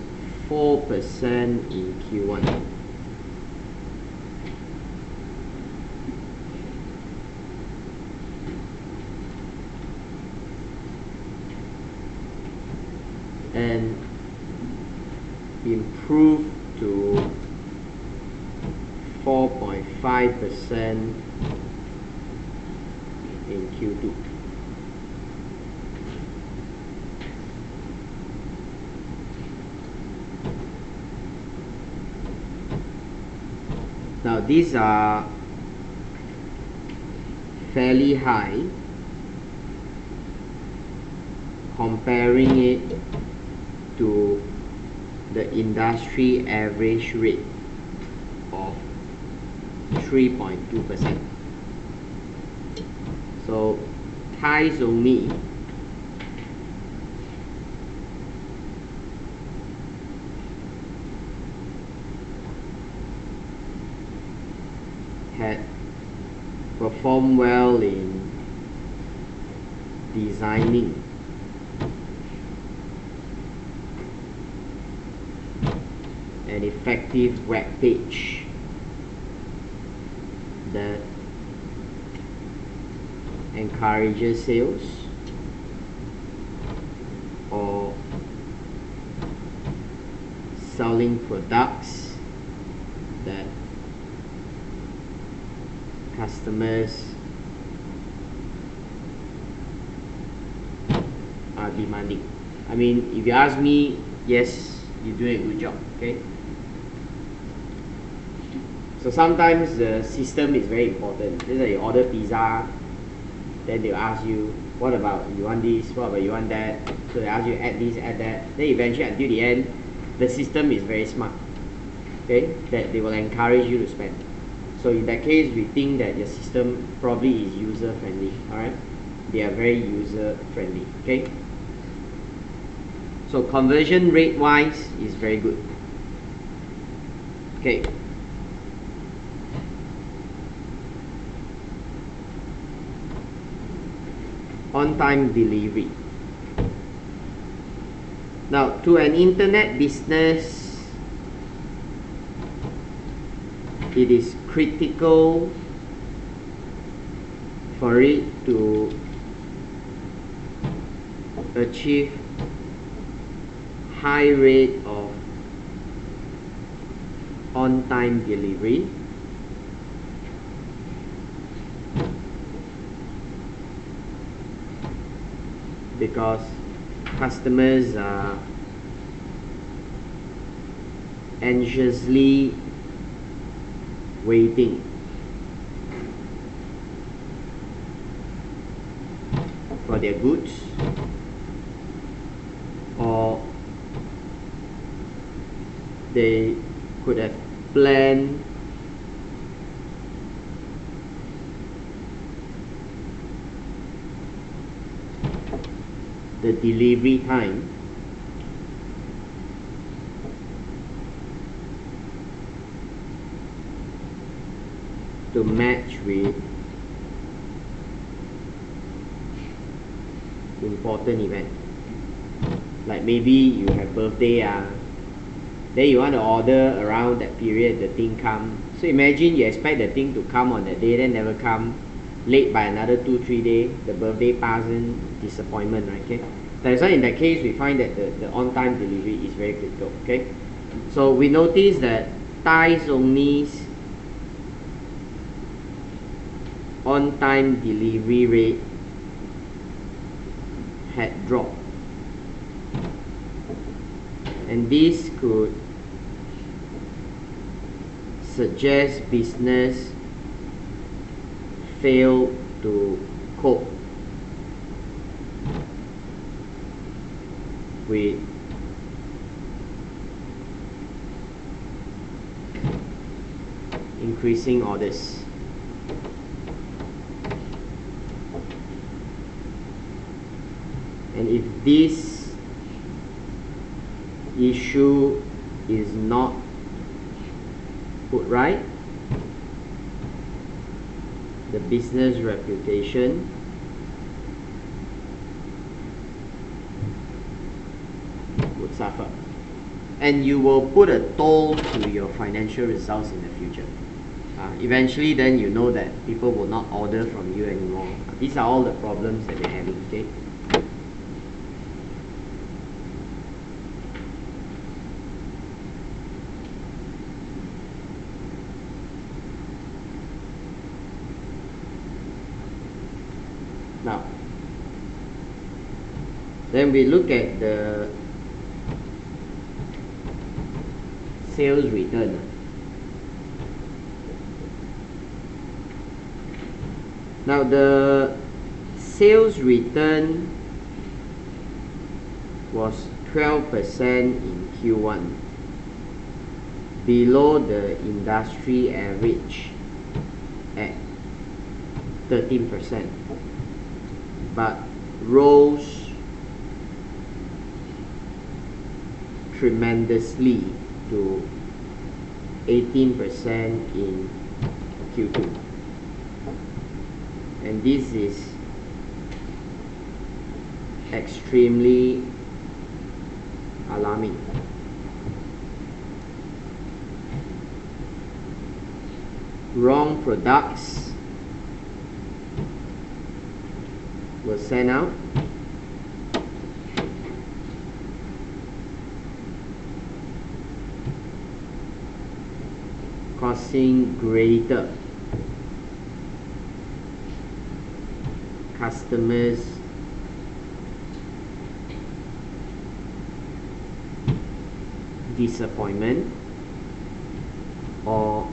Speaker 1: 4% in Q1. And improved to 4.5% in Q2. Now these are fairly high comparing it to the industry average rate of 3.2%. So ties only had performed well in designing an effective web page that encourages sales or selling products that customers are demanding. I mean, if you ask me, yes, you're doing a good job. Okay. So sometimes the system is very important. Just like you order pizza, then they'll ask you, what about you want this, what about you want that? So they ask you add this, add that. Then eventually until the end, the system is very smart. Okay, that they will encourage you to spend. So in that case, we think that your system probably is user friendly. Alright, they are very user friendly. Okay. So conversion rate wise is very good. Okay. On-time delivery. Now, to an internet business, it is critical for it to achieve high rate of on-time delivery because customers are anxiously waiting for their goods, or they could have planned the delivery time to match with important event. Like maybe you have birthday, then you want to order around that period, the thing come. So imagine you expect the thing to come on that day, then never come, late by another 2-3 days, the birthday passes, disappointment, right? Okay. That's why in that case we find that the on-time delivery is very critical. Okay. So we notice that Thais only's on-time delivery rate had dropped, and this could suggest business failed to cope with increasing orders. And if this issue is not put right, the business reputation would suffer, and you will put a toll to your financial results in the future. Eventually then you know that people will not order from you anymore. These are all the problems that we're having, okay? Now, then we look at the sales return. Now, the sales return was 12% in Q1, below the industry average at 13%, but rose tremendously to 18% in Q2. And this is extremely alarming. Wrong products were sent out, causing greater customers disappointment, or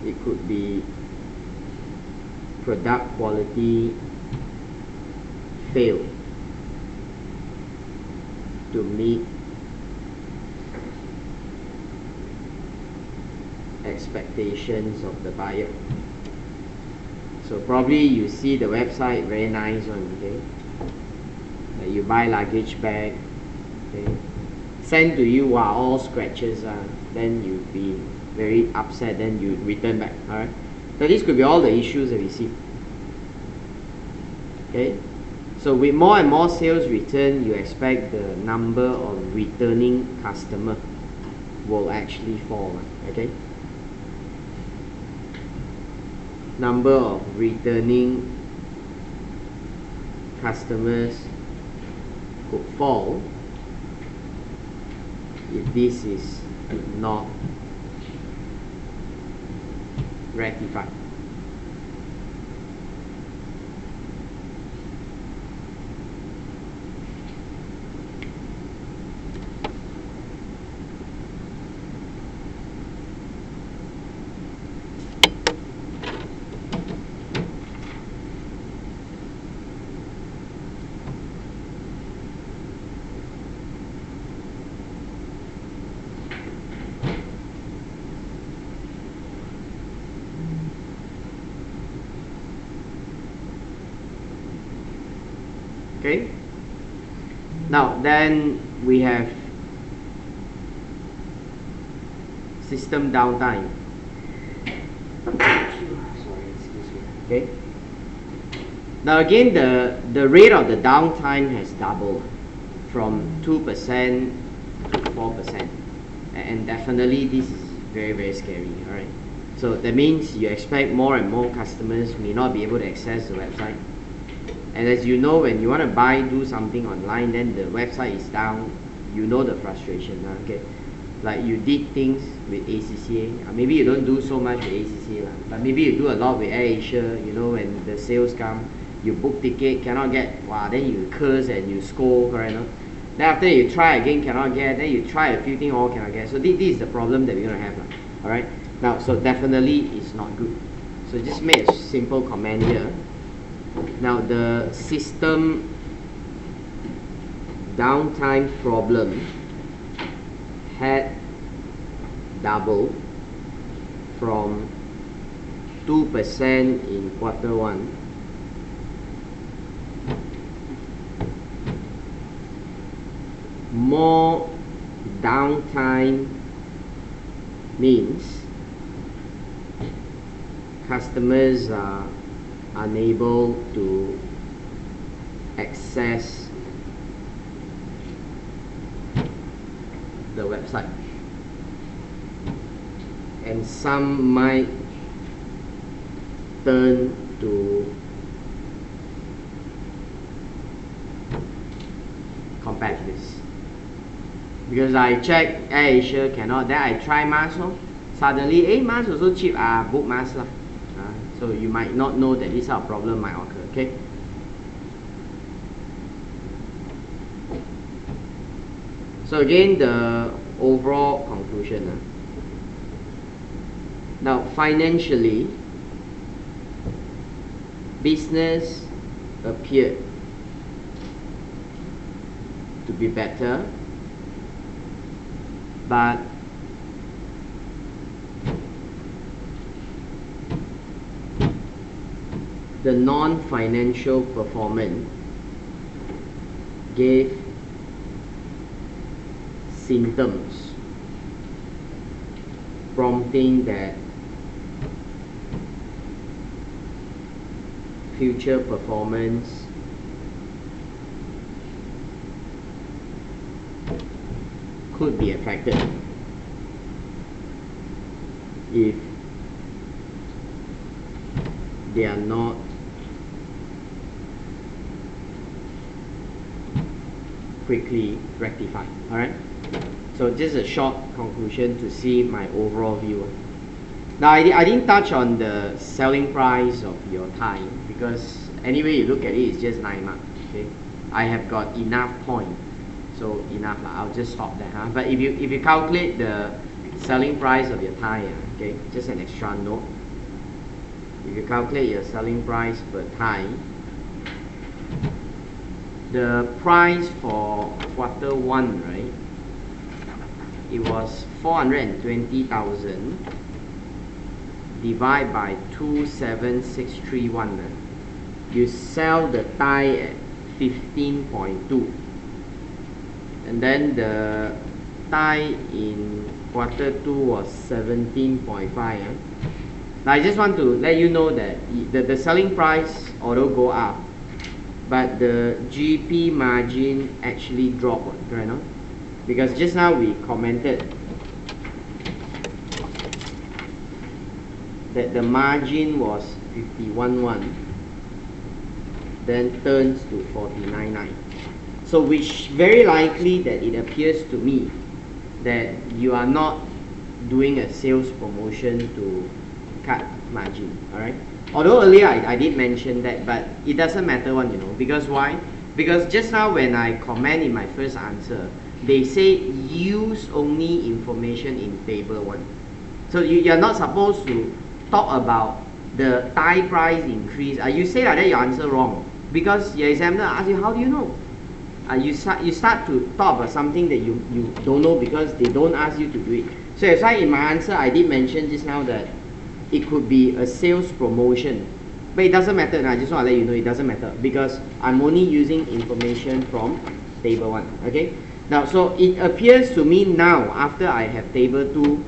Speaker 1: it could be product quality failed to meet expectations of the buyer. So probably you see the website, very nice one, okay? You buy luggage bag, okay? Send to you, wow, all scratches, then you'd be very upset, then you return back, alright? So these could be all the issues that we see. Okay? So with more and more sales return, you expect the number of returning customer will actually fall, okay? Number of returning customers could fall if this is not rectified. Okay. Now then we have system downtime. Sorry, excuse me. Okay. Now again, the rate of the downtime has doubled from 2% to 4%, and definitely this is very, very scary. All right. So that means you expect more and more customers may not be able to access the website. And as you know, when you want to do something online, then the website is down, you know the frustration, okay? like you did things with ACCA. Maybe you don't do so much with ACCA, but maybe you do a lot with AirAsia. You know, when the sales come, you book ticket, cannot get, wow, then you curse and you scold, correct? No? Then after you try again, cannot get, then you try a few things, all cannot get. So this is the problem that we're going to have. Alright? Now, so definitely it's not good. So just make a simple comment here. Now the system downtime problem had doubled from 2% in Q1 more downtime means customers are unable to access the website, and some might turn to competitors. Because I check AirAsia cannot, then I try mask, suddenly mask also cheap, book mask lah. So you might not know that this kind of problem might occur. Okay. So again, the overall conclusion. Now financially, business appeared to be better, but the non-financial performance gave symptoms prompting that future performance could be affected if they are not quickly rectified. Alright, so just a short conclusion to see my overall view. Now I didn't touch on the selling price of your tie, because anyway you look at it, it's just 9 marks. Okay, I have got enough point, so enough. I'll just stop there. But if you calculate the selling price of your tie, okay, just an extra note. If you calculate your selling price per tie, the price for Q1, right, it was 420,000 divided by 27631. You sell the tie at 15.2, and then the tie in Q2 was 17.5. Now I just want to let you know that the selling price although go up, but the GP margin actually dropped, right? No? Because just now we commented that the margin was 51.1, then turns to 49.9. So which very likely that it appears to me that you are not doing a sales promotion to cut margin. Alright, although earlier I did mention that, but it doesn't matter one, because why? Because just now when I comment in my first answer, they say use only information in table 1. So you're not supposed to talk about the tie price increase. You say like that, your answer wrong, because your examiner asks you, how do you know? You start to talk about something that you don't know because they don't ask you to do it. So that's why in my answer I did mention just now that it could be a sales promotion, but it doesn't matter. And I just want to let you know it doesn't matter, because I'm only using information from table 1. Okay. Now, so it appears to me now, after I have table 2,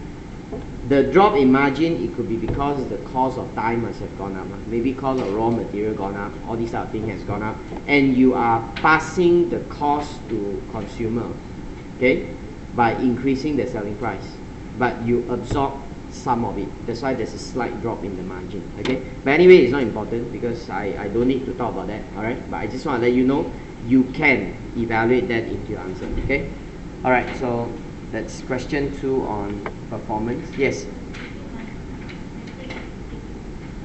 Speaker 1: the drop in margin, it could be because the cost of tie must have gone up. Maybe cost of raw material gone up, all this type of thing has gone up, and you are passing the cost to consumer, okay, by increasing the selling price, but you absorb some of it. That's why there's a slight drop in the margin. Okay, but anyway, it's not important because I don't need to talk about that. Alright, but I just want to let you know you can evaluate that into your answer. Okay, alright, so That's question 2 on performance. Yes.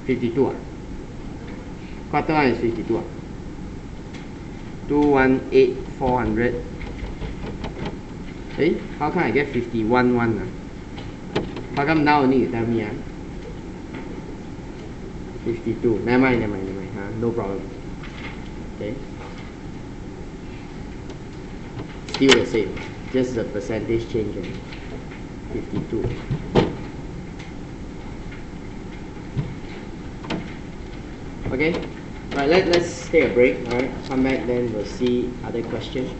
Speaker 1: 52. Quarter one is 52. 218 400. Hey, how come I get 51 1? How come now only you tell me? 52. Never mind. No problem. Okay. Still the same. Just the percentage change. 52. Okay. Alright, let's take a break. Alright, come back then we'll see other questions.